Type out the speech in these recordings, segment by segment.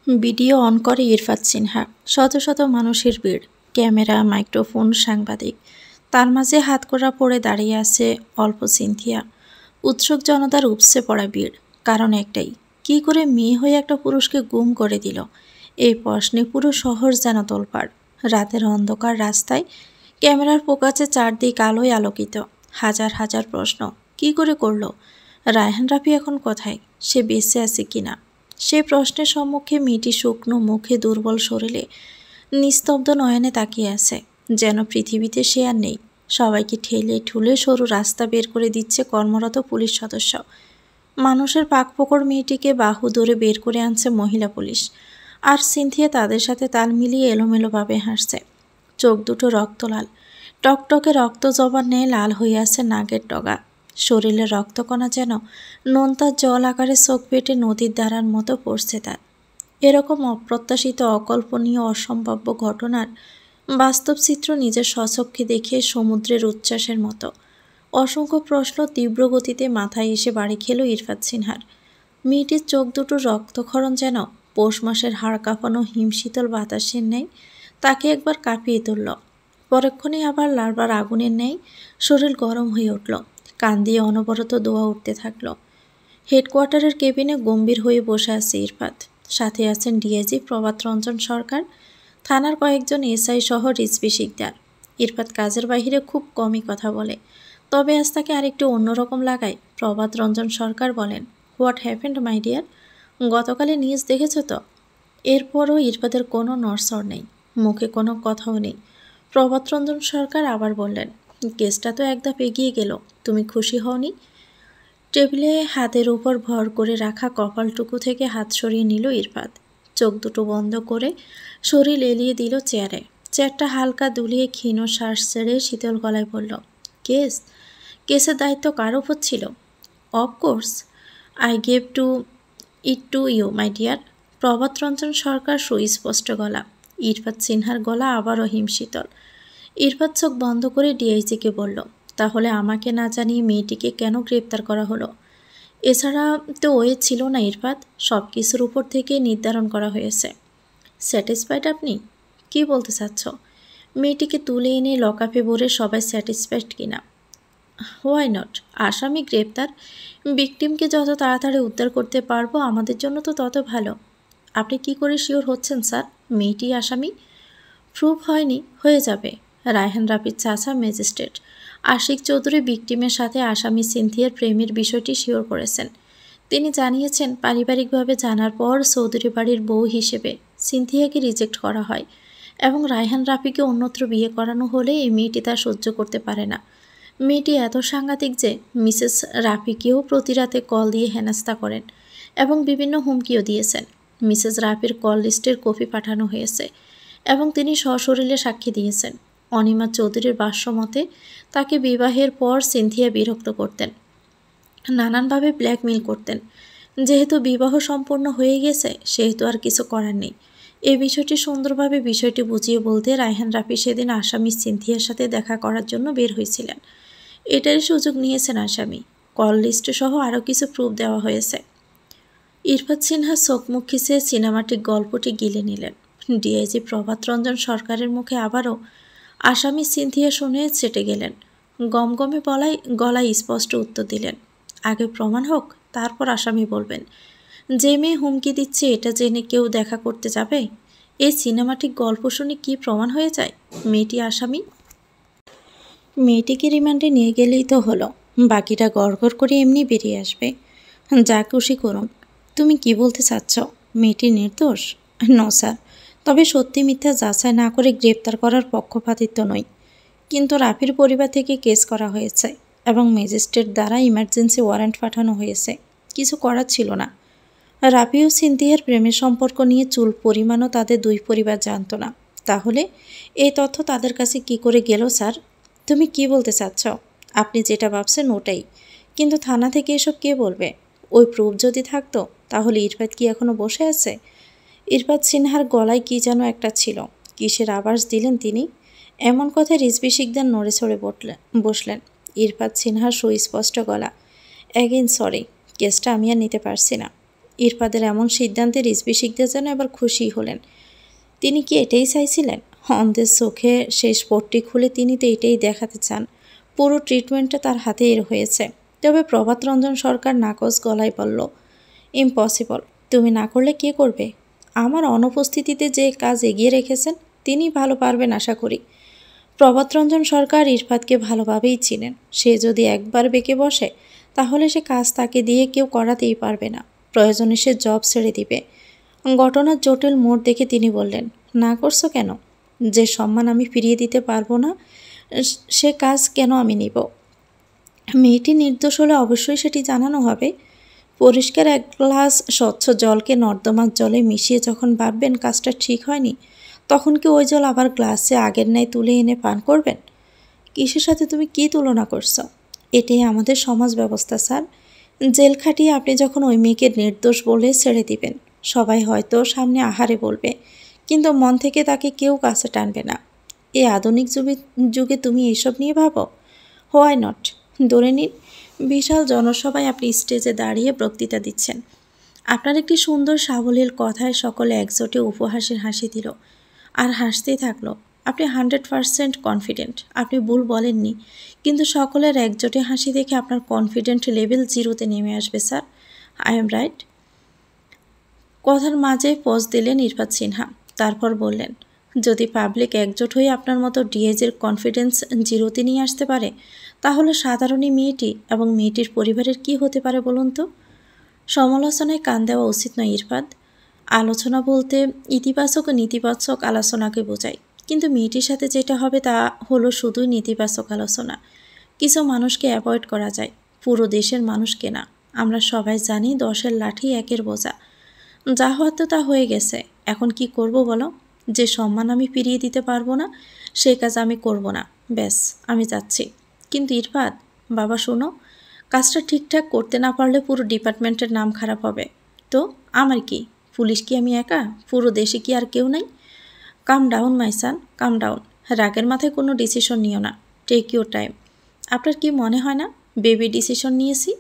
Video on করে ইরফাত সিনহা। শত শত মানুষের ভিড়, ক্যামেরা, মাইক্রোফোন, সাংবাদিক। তার মাঝে হাতকড়া পরে দাঁড়িয়ে আছে অল্প সিনথিয়া। উৎসুক জনতার উপসে পড়া ভিড়। কারণ একটাই, কি করে মেয়ে হয়ে একটা পুরুষকে গুম করে দিল? এই প্রশ্নে পুরো শহর যেন তোলপাড়। রাতের অন্ধকার রাস্তায় ক্যামেরার ফোকাসে চারদিক আলোয় আলোকিত। হাজার হাজার প্রশ্ন। কি করে করলো? রায়হান রাফি এখন কোথায়? সে বেঁচে আছে কিনা? সে প্রশ্নের সম্মুখে মেয়েটি শুকনো মুখে, দুর্বল শরীরে, নিস্তব্ধ নয়নে তাকিয়ে আছে, যেন পৃথিবীতে সে আর নেই। সবাইকে ঠেলে ঠুলে সরু রাস্তা বের করে দিচ্ছে কর্মরত পুলিশ সদস্য। মানুষের পাকপোকর মেয়েটিকে বাহু ধরে বের করে আনছে মহিলা পুলিশ। আর সিনথিয়া তাদের সাথে তাল মিলিয়ে এলোমেলোভাবে হাসছে। চোখ দুটো রক্তলাল, টকটকে রক্ত জবার ন্যায় লাল হয়ে আছে নাগের ডগা। শরীরের রক্তকণা যেন নোনতার জল আকারে চোখ পেটে নদীর ধারার মতো পড়ছে তার। এরকম অপ্রত্যাশিত, অকল্পনীয়, অসম্ভাব্য ঘটনার বাস্তব চিত্র নিজের স্বচক্ষে দেখে সমুদ্রের উচ্ছ্বাসের মতো। অসংখ্য প্রশ্ন তীব্র গতিতে মাথায় এসে বাড়ি খেল ইরফাত সিনহার। মেয়েটির চোখ দুটোর রক্তক্ষরণ যেন পৌষ মাসের হাড় কাঁপানো হিমশীতল বাতাসের ন্যায় তাকে একবার কাঁপিয়ে তুলল। পরক্ষণে আবার লার্বার আগুনের ন্যায় শরীর গরম হয়ে উঠল। কান দিয়ে অনবরত দোয়া উঠতে থাকলো। হেডকোয়ার্টারের কেবিনে গম্ভীর হয়ে বসে আছে ইরফাত। সাথে আছেন ডিআইজি প্রভাত রঞ্জন সরকার, থানার কয়েকজন এসআই সহ রিজভী শিকদার। ইরফাত কাজের বাহিরে খুব কমই কথা বলে, তবে আজ তাকে আরেকটু অন্যরকম লাগায় প্রভাত রঞ্জন সরকার বলেন, হোয়াট হ্যাপেন্ড মাই ডিয়ার? গতকালে নিউজ দেখেছ তো? এরপরও ইরফাতের কোনো নড়চড় নেই, মুখে কোনো কথাও নেই। প্রভাত রঞ্জন সরকার আবার বললেন, কেসটা তো এক ধাপ এগিয়ে গেল, তুমি খুশি হওনি? টেবিলে হাতের উপর ভর করে রাখা কপালটুকু থেকে হাত সরিয়ে নিল ইরফাত। চোখ দুটো বন্ধ করে শরীর এলিয়ে দিল চেয়ারে। চেয়ারটা হালকা দুলিয়ে ক্ষীণ শ্বাস ছেড়ে শীতল গলায় বলল, কেসের দায়িত্ব কার উপর ছিল? Of course I gave it to you my dear. Prabhat Ranjan Sarkar সুস্পষ্ট গলা। ইরফাত সিনহার গলা আবারও হিমশীতল। ইরফাত চোখ বন্ধ করে ডিআইজিকে বলল, তাহলে আমাকে না জানিয়ে মেয়েটিকে কেন গ্রেপ্তার করা হলো? এছাড়া তো ওয়ে ছিল না ইরফাত, সব কিছুর উপর থেকে নির্ধারণ করা হয়েছে। স্যাটিসফাইড আপনি? কি বলতে চাচ্ছ? মেয়েটিকে তুলে এনে লকআপে ভরে সবাই স্যাটিসফাইড কিনা? Why not? আসামি গ্রেপ্তার, ভিকটিমকে যত তাড়াতাড়ি উদ্ধার করতে পারবো আমাদের জন্য তো তত ভালো। আপনি কি করে শিওর হচ্ছেন স্যার মেয়েটি আসামি? প্রুফ হয়নি, হয়ে যাবে। রায়হান রাফির চাচা ম্যাজিস্ট্রেট আশিক চৌধুরী ভিকটিমের সাথে আসামি সিনথিয়ার প্রেমের বিষয়টি শিওর করেছেন। তিনি জানিয়েছেন, পারিবারিকভাবে জানার পর চৌধুরী বাড়ির বউ হিসেবে সিনথিয়াকে রিজেক্ট করা হয় এবং রায়হান রাফিকে অন্যত্র বিয়ে করানো হলে এই মেয়েটি তা সহ্য করতে পারে না। মেয়েটি এত সাংঘাতিক যে মিসেস রাফিকেও প্রতি রাতে কল দিয়ে হেনস্থা করেন এবং বিভিন্ন হুমকিও দিয়েছেন। মিসেস রাফির কল লিস্টের কপি পাঠানো হয়েছে এবং তিনি সশরীরে সাক্ষী দিয়েছেন। অনিমা চৌধুরীর ভাষ্যমতে তাকে বিবাহের পর সিনথিয়া বিরক্ত করতেন, নানানভাবে ব্ল্যাকমেইল করতেন। যেহেতু বিবাহ সম্পন্ন হয়ে গেছে সেহেতু আর কিছু করার নেই। এই বিষয়টি বুঝিয়ে বলতে রায়হান রাফি সেদিন আসামি সিনথিয়ার সাথে দেখা করার জন্য বের হয়েছিলেন। এটারই সুযোগ নিয়েছেন আসামি। কল লিস্ট সহ আরও কিছু প্রুফ দেওয়া হয়েছে। ইরফাত সিনহা চোখ মুখ খিচে সিনেমাটিক গল্পটি গিলে নিলেন। ডিআইজি প্রভাত রঞ্জন সরকারের মুখে আবারও আসামি সিনথিয়া শুনে চেটে গেলেন। গমগমে গলায় স্পষ্ট উত্তর দিলেন, আগে প্রমাণ হোক, তারপর আসামি বলবেন। যে মেয়ে হুমকি দিচ্ছে এটা জেনে কেউ দেখা করতে যাবে? এই সিনেমাটিক গল্প শুনে কি প্রমাণ হয়ে যায় মেয়েটি আসামি? মেয়েটিকে রিমান্ডে নিয়ে গেলেই তো হলো, বাকিটা গড়গড় করে এমনি বেরিয়ে আসবে। যা খুশি করুন। তুমি কি বলতে চাচ্ছ মেয়েটি নির্দোষ? নো স্যার, তবে সত্যি মিথ্যা যাচাই না করে গ্রেপ্তার করার পক্ষপাতিত্ব নয়। কিন্তু রাফির পরিবার থেকে কেস করা হয়েছে এবং ম্যাজিস্ট্রেট দ্বারা ইমার্জেন্সি ওয়ারেন্ট পাঠানো হয়েছে। কিছু করার ছিল না। রাফি ও সিনথিয়ার প্রেমের সম্পর্ক নিয়ে চুল পরিমাণও তাদের দুই পরিবার জানত না। তাহলে এই তথ্য তাদের কাছে কি করে গেল স্যার? তুমি কি বলতে চাচ্ছ? আপনি যেটা ভাবছেন ওটাই, কিন্তু থানা থেকে এসব কে বলবে? ওই প্রুফ যদি থাকতো তাহলে ইরফাত কি এখনো বসে আছে? ইরফাত সিনহার গলায় কি যেন একটা ছিল, কিসের আভাস দিলেন তিনি? এমন কথায় রিজভী শিকদার নড়ে চড়ে বসলেন। ইরফাত সিনহার সুস্পষ্ট গলা, অ্যাগেন সরি, কেসটা আমি আর নিতে পারছি না। ইরফাদের এমন সিদ্ধান্তে রিজভী শিকদার যেন এবার খুশি হলেন। তিনি কি এটাই চাইছিলেন? অন্ধের চোখে শেষ পট্টি খুলে তিনি তো এটাই দেখাতে চান। পুরো ট্রিটমেন্টটা তার হাতে হয়েছে। তবে প্রভাত রঞ্জন সরকার নাকচ গলায় বলল, ইম্পসিবল। তুমি না করলে কে করবে? আমার অনুপস্থিতিতে যে কাজ এগিয়ে রেখেছেন তিনি ভালো পারবেন আশা করি। প্রভাত রঞ্জন সরকার ইরফাদকে ভালোভাবেই চিনেন। সে যদি একবার বেঁকে বসে তাহলে সে কাজ তাকে দিয়ে কেউ করাতেই পারবে না। প্রয়োজনে সে জব ছেড়ে দিবে। ঘটনার জটিল মোড় দেখে তিনি বললেন, না করছো কেন? যে সম্মান আমি ফিরিয়ে দিতে পারবো না সে কাজ কেন আমি নিব? মেয়েটি নির্দোষ হলে অবশ্যই সেটি জানানো হবে। পরিষ্কার এক গ্লাস স্বচ্ছ জলকে নর্দমার জলে মিশিয়ে যখন ভাববেন কাজটা ঠিক হয়নি, তখন কি ওই জল আবার গ্লাসে আগের ন্যায় তুলে এনে পান করবেন? কিসের সাথে তুমি কি তুলনা করছো? এটাই আমাদের সমাজ ব্যবস্থা স্যার। জেল খাটিয়ে আপনি যখন ওই মেয়েকে নির্দোষ বলে ছেড়ে দিবেন, সবাই হয়তো সামনে আহারে বলবে, কিন্তু মন থেকে তাকে কেউ কাছে টানবে না। এই আধুনিক যুগে তুমি এইসব নিয়ে ভাবো? Why not? ধরে নিন বিশাল জনসভায় আপনি স্টেজে দাঁড়িয়ে বক্তৃতা দিচ্ছেন। আপনার একটি সুন্দর সাবলীল কথায় সকলে একজোটে উপহাসের হাসি দিল আর হাসতেই থাকলো। আপনি 100% কনফিডেন্ট, আপনি ভুল বলেননি, কিন্তু সকলের একজোটে হাসি দেখে আপনার কনফিডেন্ট লেভেল 0-তে নেমে আসবে স্যার। I am right? কথার মাঝে পজ দিলেন ইরফাদ সিনহা। তারপর বললেন, যদি পাবলিক একজোট হয়ে আপনার মতো ডিএজের কনফিডেন্স 0-তে নিয়ে আসতে পারে, তাহলে সাধারণই মেয়েটি এবং মেয়েটির পরিবারের কি হতে পারে বলুন তো? সমালোচনায় কান দেওয়া উচিত নয় ইরফাদ। আলোচনা বলতে ইতিবাচক ও নেতিবাচক আলোচনাকে বোঝায়, কিন্তু মেয়েটির সাথে যেটা হবে তা হলো শুধুই নেতিবাচক আলোচনা। কিছু মানুষকে অ্যাভয়েড করা যায়, পুরো দেশের মানুষকে না। আমরা সবাই জানি 10-এর লাঠি 1-এর বোঝা। যা হয়তো তা হয়ে গেছে, এখন কি করব বলো? যে সম্মান আমি ফিরিয়ে দিতে পারবো না সে কাজ আমি করব না, ব্যাস আমি যাচ্ছি। কিন্তু ইরফাদ বাবা শোনো, কাজটা ঠিকঠাক করতে না পারলে পুরো ডিপার্টমেন্টের নাম খারাপ হবে। তো আমার কি? পুলিশ কি আমি একা? পুরো দেশে কি আর কেউ নাই? Come down my son, come down. রাগের মাথায় কোনো ডিসিশন নিও না। Take your time. আপনার কি মনে হয় না বেবি ডিসিশন নিয়েছি?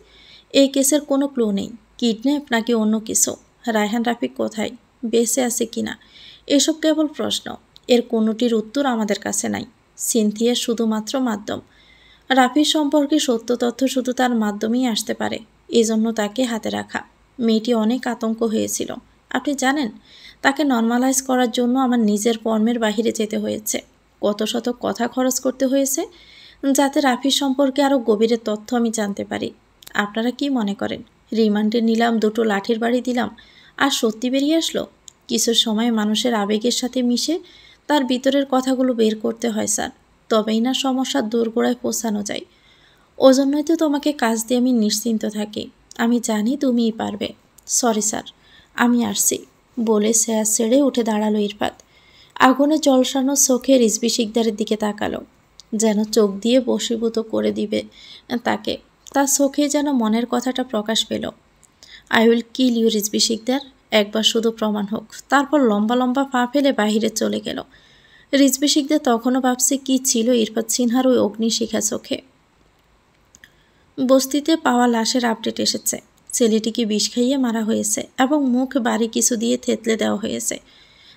এই কেসের কোনো ক্লু নেই। কিডন্যাপ নাকি অন্য কিছু? রায়হান রাফিক কোথায়? বেঁচে আছে কি না? এসব কেবল প্রশ্ন। এর কোনোটির উত্তর আমাদের কাছে নাই। সিনথিয়া শুধুমাত্র মাধ্যম। রাফির সম্পর্কে সত্য তথ্য শুধু তার মাধ্যমেই আসতে পারে, এজন্য তাকে হাতে রাখা। মেয়েটি অনেক আতঙ্ক হয়েছিল। আপনি জানেন, তাকে নর্মালাইজ করার জন্য আমার নিজের কর্মের বাহিরে যেতে হয়েছে। কত শত কথা খরচ করতে হয়েছে যাতে রাফির সম্পর্কে আরও গভীরের তথ্য আমি জানতে পারি। আপনারা কি মনে করেন রিমান্ডে নিলাম, 2টো লাঠির বাড়ি দিলাম আর সত্যি বেরিয়ে আসলো? কিছু সময় মানুষের আবেগের সাথে মিশে তার ভিতরের কথাগুলো বের করতে হয় স্যার, তবেই না সমস্যার দোরগোড়ায় পৌঁছানো যায়। ওজন্যই তো তোমাকে কাজ দিয়ে আমি নিশ্চিন্ত থাকি। আমি জানি তুমিই পারবে। সরি স্যার, আমি আসছি বলে চেয়ার ছেড়ে উঠে দাঁড়ালো ইরফাদ। আগুনে জলসানো চোখে রিজভী শিকদারের দিকে তাকালো, যেন চোখ দিয়ে বশীভূত করে দিবে তাকে। তার চোখে যেন মনের কথাটা প্রকাশ পেল। I will kill you Rizvi Sikdar, একবার শুধু প্রমাণ হোক। তারপর লম্বা লম্বা পা ফেলে বাহিরে চলে গেল। রিজভী শিকদার তখনও ভাবছে কি ছিল ইরফাদ সিনহার ওই অগ্নিশিখা চোখে। বস্তিতে পাওয়া লাশের আপডেট এসেছে। ছেলেটিকে বিষ খাইয়ে মারা হয়েছে এবং মুখ বাড়ি কিছু দিয়ে থেতলে দেওয়া হয়েছে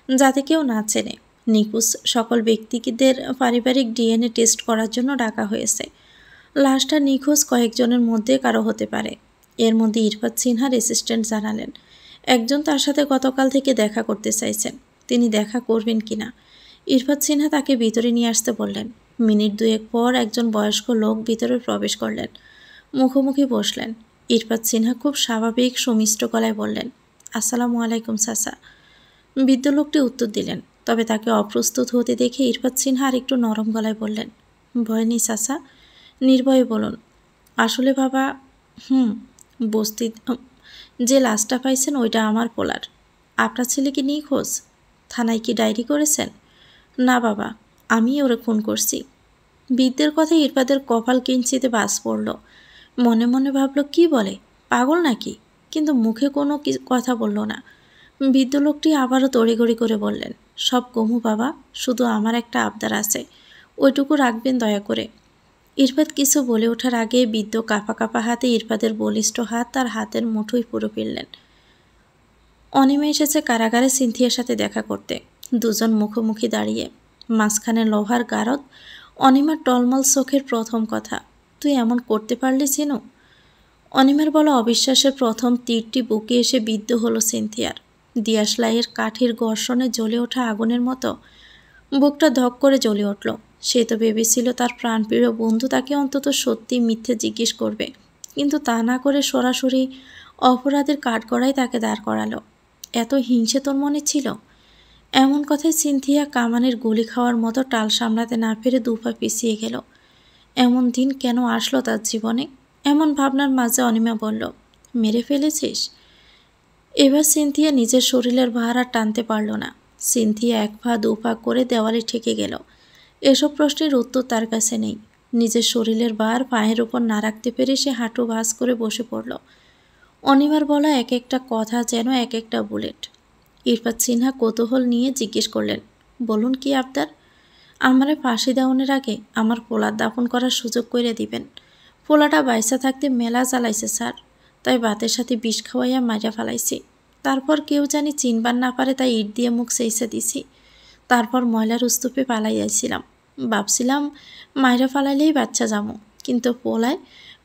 যাতে কেউ না চেনে। নিখোঁজ সকল ব্যক্তিদের পারিবারিক ডিএনএ টেস্ট করার জন্য ডাকা হয়েছে। লাশটা নিখোঁজ কয়েকজনের মধ্যে কারো হতে পারে। এর মধ্যে ইরফাদ সিনহার অ্যাসিস্ট্যান্ট জানালেন একজন তার সাথে গতকাল থেকে দেখা করতে চাইছেন। তিনি দেখা করবেন কিনা। ইরফাদ সিনহা তাকে ভিতরে নিয়ে আসতে বললেন। মিনিট 2 পর একজন বয়স্ক লোক ভিতরে প্রবেশ করলেন। মুখোমুখি বসলেন। ইরফাদ সিনহা খুব স্বাভাবিক সুমিষ্ট গলায় বললেন, আসসালামু আলাইকুম চাচা। বৃদ্ধ লোকটি উত্তর দিলেন, তবে তাকে অপ্রস্তুত হতে দেখে ইরফাদ সিনহা আর একটু নরম গলায় বললেন, ভয় নেই চাচা, নির্ভয়ে বলুন। আসলে বাবা, বস্তি যে লাশটা পাইছেন ওইটা আমার পোলার। আপনার ছেলে কি নিখোঁজ? থানায় কি ডায়েরি করেছেন? না বাবা, আমি ওরে খুন করছি। বৃদ্ধের কথায় ইরফাদের কপাল কিঞ্চিতে বাজ পড়ল। মনে মনে ভাবল কি বলে, পাগল নাকি? কিন্তু মুখে কোনো কথা বলল না। বৃদ্ধ লোকটি আবারও তড়িঘড়ি করে বললেন, সব কমু বাবা, শুধু আমার একটা আবদার আছে, ওইটুকু রাখবেন দয়া করে। ইরফাদ কিছু বলে ওঠার আগে বৃদ্ধ কাঁপা কাঁপা হাতে ইরফাদের বলিষ্ঠ হাত তার হাতের মুঠোয় পুরো ফেললেন। অনিমা এসেছে কারাগারে সিনথিয়ার সাথে দেখা করতে। দুজন মুখোমুখি দাঁড়িয়ে, মাঝখানে লোহার গারদ। অনিমার টলমল চোখের প্রথম কথা, তুই এমন করতে পারলি চিনু? অনিমার বলা অবিশ্বাসের প্রথম তীরটি বুকে এসে বিদ্ধ হলো সিনথিয়ার। দিয়াশলাইয়ের কাঠির ঘর্ষণে জ্বলে ওঠা আগুনের মতো বুকটা ধক করে জ্বলে উঠল। সে তো ভেবেছিল তার প্রাণপ্রিয় বন্ধু তাকে অন্তত সত্যি মিথ্যে জিজ্ঞেস করবে, কিন্তু তা না করে সরাসরি অপরাধের কাঠগড়ায় তাকে দাঁড় করালো। এত হিংসে তোর মনে ছিল? এমন কথায় সিনথিয়া কামানের গুলি খাওয়ার মতো টাল সামলাতে না পেরে দুপা পিছিয়ে গেল। এমন দিন কেন আসলো তার জীবনে? এমন ভাবনার মাঝে অনিমা বলল, মেরে ফেলেছিস? এবার সিনথিয়া নিজের শরীরের ভার আর টানতে পারল না। সিনথিয়া এক পা দু পা করে দেওয়ালে ঠেকে গেল। এসব প্রশ্নের উত্তর তার কাছে নেই। নিজের শরীরের ভার পায়ের উপর না রাখতে পেরে সে হাঁটু ভাঁজ করে বসে পড়ল। অনিমার বলা এক একটা কথা যেন এক একটা বুলেট। ইরফাত সিনহা কৌতূহল নিয়ে জিজ্ঞেস করলেন, বলুন কি আবদার? আমারে ফাঁসি দেওয়ানোর আগে আমার পোলার দাফন করার সুযোগ করে দিবেন। পোলাটা বাইসা থাকতে মেলা জ্বালাইছে স্যার, তাই ভাতের সাথে বিষ খাওয়াইয়া মাইরা ফেলাইছি। তারপর কেউ জানি চিনবার না পারে তাই ইট দিয়ে মুখ সেইসে দিছি। তারপর ময়লার স্তূপে পালাইয়াছিলাম। ভাবছিলাম মাইরা ফালাইলেই বাচ্চা যামো, কিন্তু পোলায়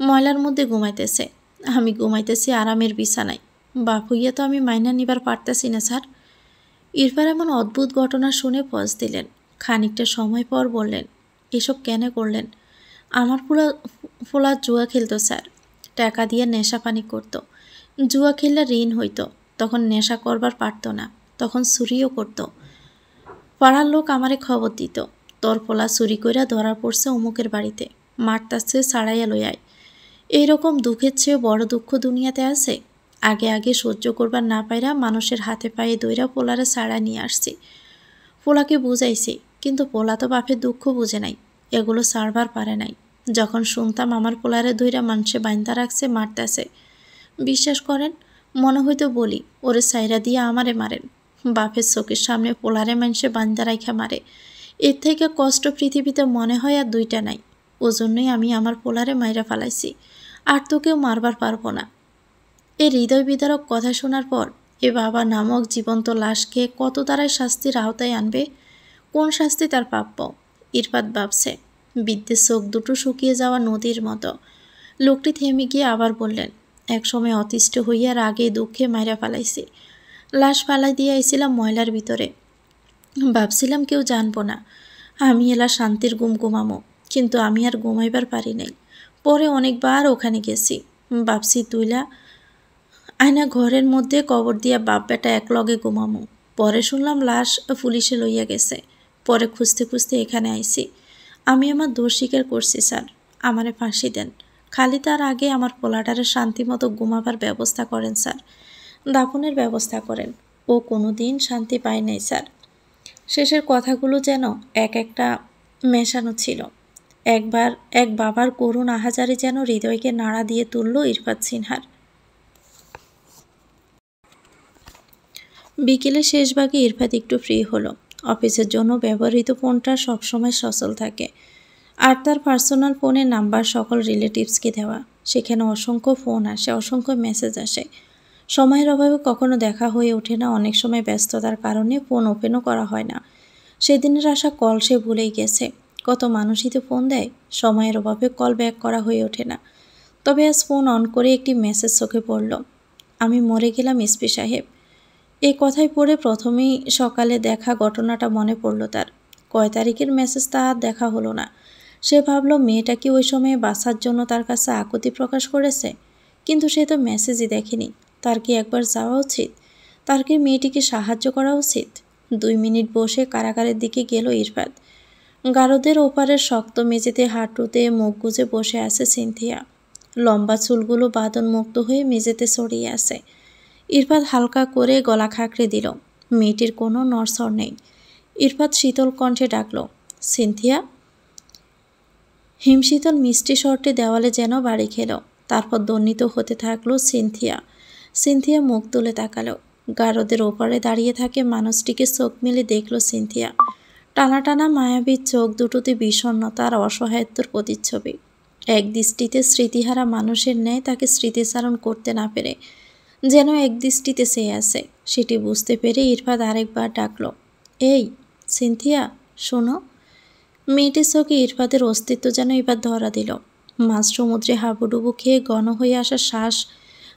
ময়লার মধ্যে ঘুমাইতেছে। আমি ঘুমাইতেছি আরামের বিছানায়। বাপ হইয়া তো আমি মাইনা নিবার পারতেছি না স্যার। ইরফান এমন অদ্ভুত ঘটনা শুনে পজ দিলেন। খানিকটা সময় পর বললেন, এসব কেন করলেন? আমার ফোলা জুয়া খেলতো স্যার, টাকা দিয়ে নেশা পানি করতো। জুয়া খেললে ঋণ হইতো, তখন নেশা করবার পারতো না, তখন চুরিও করতো। পাড়ার লোক আমারে খবর দিত, তোর পোলা চুরি কইরা ধরা পড়ছে অমুকের বাড়িতে, মারতাছে ছাড়াইয়া লইয়ায়। এইরকম দুঃখের চেয়েও বড় দুঃখ দুনিয়াতে আছে? আগে আগে সহ্য করবার না পাইরা মানুষের হাতে পায়ে দইরা পোলারে ছাড়া নিয়ে আসছি। পোলাকে বুঝাইছি, কিন্তু পোলা তো বাপের দুঃখ বুঝে নাই, এগুলো ছাড়বার পারে নাই। যখন শুনতাম আমার পোলারে দইরা মানুষে বাইন্দা রাখছে, মারতেছে, বিশ্বাস করেন মনে হইতো বলি ওরে সাইরা দিয়ে আমারে মারেন। বাপের চোখের সামনে পোলারে মানুষে বান্দা রাইখা মারে, এর থেকে কষ্ট পৃথিবীতে মনে হয় আর দুইটা নাই। ওজন্যই আমি আমার পোলারে মাইরা ফালাইছি, আর তো কেউ মারবার পারবো না। এই হৃদয় বিদারক কথা শোনার পর এ বাবা নামক জীবন্ত লাশকে কত তারাই শাস্তির আওতায় আনবে? কোন শাস্তি তার প্রাপ্য? ইরফাত ভাবছে। বিদ্যের চোখ দুটো শুকিয়ে যাওয়া নদীর মতো। লোকটি থেমে গিয়ে আবার বললেন, একসময় অতিষ্ঠ হইয়া রাগে দুঃখে মাইরা ফালাইছি। লাশ ফালাই দিয়ে আইছিলাম ময়লার ভিতরে। ভাবছিলাম কেউ জানবো না, আমি এলা শান্তির ঘুম ঘুমামো, কিন্তু আমি আর ঘুমাইবার পারি নাই। পরে অনেকবার ওখানে গেছি, ভাবছি তুইলা আয়না ঘরের মধ্যে কবর দিয়া বাপ বেটা একলগে ঘুমামো। পরে শুনলাম লাশ পুলিশে লইয়া গেছে। পরে খুঁজতে খুঁজতে এখানে আইছি। আমি আমার দোষ স্বীকার করছি স্যার, আমারে ফাঁসি দেন। খালি তার আগে আমার পোলাটারে শান্তি মতো ঘুমাবার ব্যবস্থা করেন স্যার, দাফনের ব্যবস্থা করেন। ও কোনো দিন শান্তি পায় নাই স্যার। শেষের কথাগুলো যেন এক একটা মেশানো ছিল। একবার এক বাবার করুণ আহাজারি যেন হৃদয়কে নাড়া দিয়ে তুলল ইরফাত সিনহার। বিকেলে শেষ ভাগে ইরফাত একটু ফ্রি হলো। অফিসের জন্য ব্যবহৃত ফোনটা সবসময় সচল থাকে, আর তার পার্সোনাল ফোনের নাম্বার সকল রিলেটিভসকে দেওয়া। সেখানে অসংখ্য ফোন আসে, অসংখ্য মেসেজ আসে। সময়ের অভাবে কখনো দেখা হয়ে ওঠে না, অনেক সময় ব্যস্ততার কারণে ফোন ওপেনও করা হয় না। সেদিনের আসা কল সে ভুলেই গেছে। কত মানুষই তো ফোন দেয়, সময়ের অভাবে কল ব্যাক করা হয়ে ওঠে না। তবে আজ ফোন অন করে একটি মেসেজ চোখে পড়ল, আমি মরে গেলাম এসপি সাহেব। এই কথাই পড়ে প্রথমেই সকালে দেখা ঘটনাটা মনে পড়ল তার। কয় তারিখের মেসেজ তা আর দেখা হলো না। সে ভাবল মেয়েটা কি ওই সময়ে বাঁচার জন্য তার কাছে আকুতি প্রকাশ করেছে, কিন্তু সে তো মেসেজই দেখেনি। তার কি একবার যাওয়া উচিত? তার কি মেয়েটিকে সাহায্য করা উচিত? 2 মিনিট বসে কারাগারের দিকে গেল ইরফাত। গারদের ওপারের শক্ত মেঝেতে হাঁটুতে মুখ গুজে বসে আছে সিনথিয়া। লম্বা চুলগুলো বাঁধন মুক্ত হয়ে মেঝেতে ছড়িয়ে আছে। ইরফাত হালকা করে গলা খাঁকড়ে দিল। মেয়েটির কোনো নড়চড় নেই। ইরফাত শীতল কণ্ঠে ডাকল, সিনথিয়া। হিমশীতল মিষ্টি স্বরটি দেওয়ালে যেন বাড়ি খেল। তারপর দণ্ডিত হতে থাকলো সিনথিয়া। সিনথিয়া মুখ তুলে তাকালো। গারদের ওপারে দাঁড়িয়ে থাকে মানুষটিকে চোখ মেলে দেখল সিনথিয়া। টানা টানা মায়াবী চোখ দুটোতে বিষণ্ণতা আর অসহায়ত্বর প্রতিচ্ছবি। এক দৃষ্টিতে স্মৃতিহারা মানুষের ন্যায় তাকে স্মৃতিচারণ করতে না পেরে যেন এক দৃষ্টিতে চেয়ে আছে। সেটি বুঝতে পেরে ইরফাত আরেকবার ডাকল, এই সিনথিয়া, শোনো। মেয়েটির চোখে ইরফাতের অস্তিত্ব যেন এবার ধরা দিল। মাঝ সমুদ্রে হাবুডুবু খেয়ে ঘন হয়ে আসা শ্বাস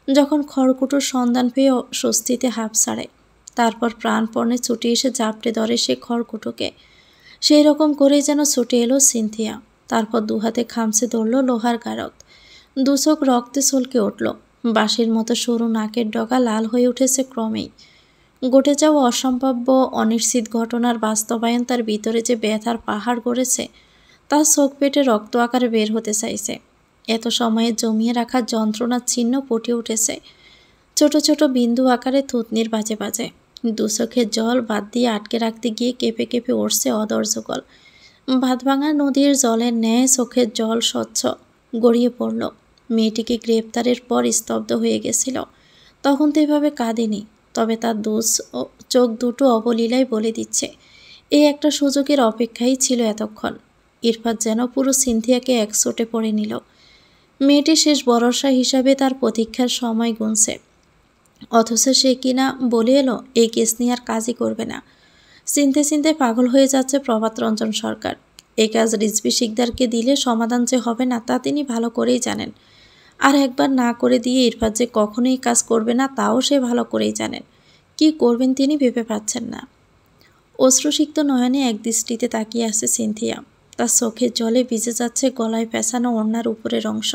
যখন খড়কুটোর সন্ধান পেয়ে স্বস্তিতে হাঁপ ছাড়ে, তারপর প্রাণপণে ছুটে এসে জাপটে ধরে সে খড়কুটোকে। সেই রকম করেই যেন ছুটে এলো সিনথিয়া। তারপর দুহাতে খামচে ধরল লোহার গারদ। দুচোখ রক্তে ছলকে উঠল। বাঁশির মতো সরু নাকের ডগা লাল হয়ে উঠেছে ক্রমেই। ঘটে যাওয়া অসম্ভাব্য অনিশ্চিত ঘটনার বাস্তবায়ন তার ভিতরে যে ব্যথার পাহাড় গড়েছে, তার চোখ পেটে রক্ত আকারে বের হতে চাইছে। এত সময়ে জমিয়ে রাখা যন্ত্রণার চিহ্ন ফুটে উঠেছে ছোট ছোট বিন্দু আকারে থুতনির বাজে বাজে। দু চোখের জল বাদ দিয়ে আটকে রাখতে গিয়ে কেঁপে কেঁপে উঠছে অদর্শকল। ভাতভাঙা নদীর জলের ন্যায় চোখের জল স্বচ্ছ গড়িয়ে পড়ল। মেয়েটিকে গ্রেপ্তারের পর স্তব্ধ হয়ে গেছিল। তখন তো এভাবে কাঁদেনি, তবে তার চোখ দুটো অবলীলায় বলে দিচ্ছে এই একটা সুযোগের অপেক্ষাই ছিল এতক্ষণ। ইরফাত যেন পুরো সিনথিয়াকে একচোটে পড়ে নিল। মেয়েটি শেষ ভরসা হিসাবে তার প্রতীক্ষার সময় গুনছে, অথচ সে কিনা বলে এলো এই কেস নিয়ে আর কাজই করবে না। চিনতে চিনতে পাগল হয়ে যাচ্ছে প্রভাত রঞ্জন সরকার। এই কাজ রিজভী শিকদারকে দিলে সমাধান যে হবে না তা তিনি ভালো করেই জানেন। আর একবার না করে দিয়ে ইরফাত যে কখনোই কাজ করবে না তাও সে ভালো করেই জানেন। কি করবেন তিনি ভেবে পাচ্ছেন না। অশ্রুসিক্ত নয়নে একদৃষ্টিতে তাকিয়ে আছে সিনথিয়া। তার চোখের জলে ভিজে যাচ্ছে গলায় পেঁচানো ওড়নার উপরের অংশ।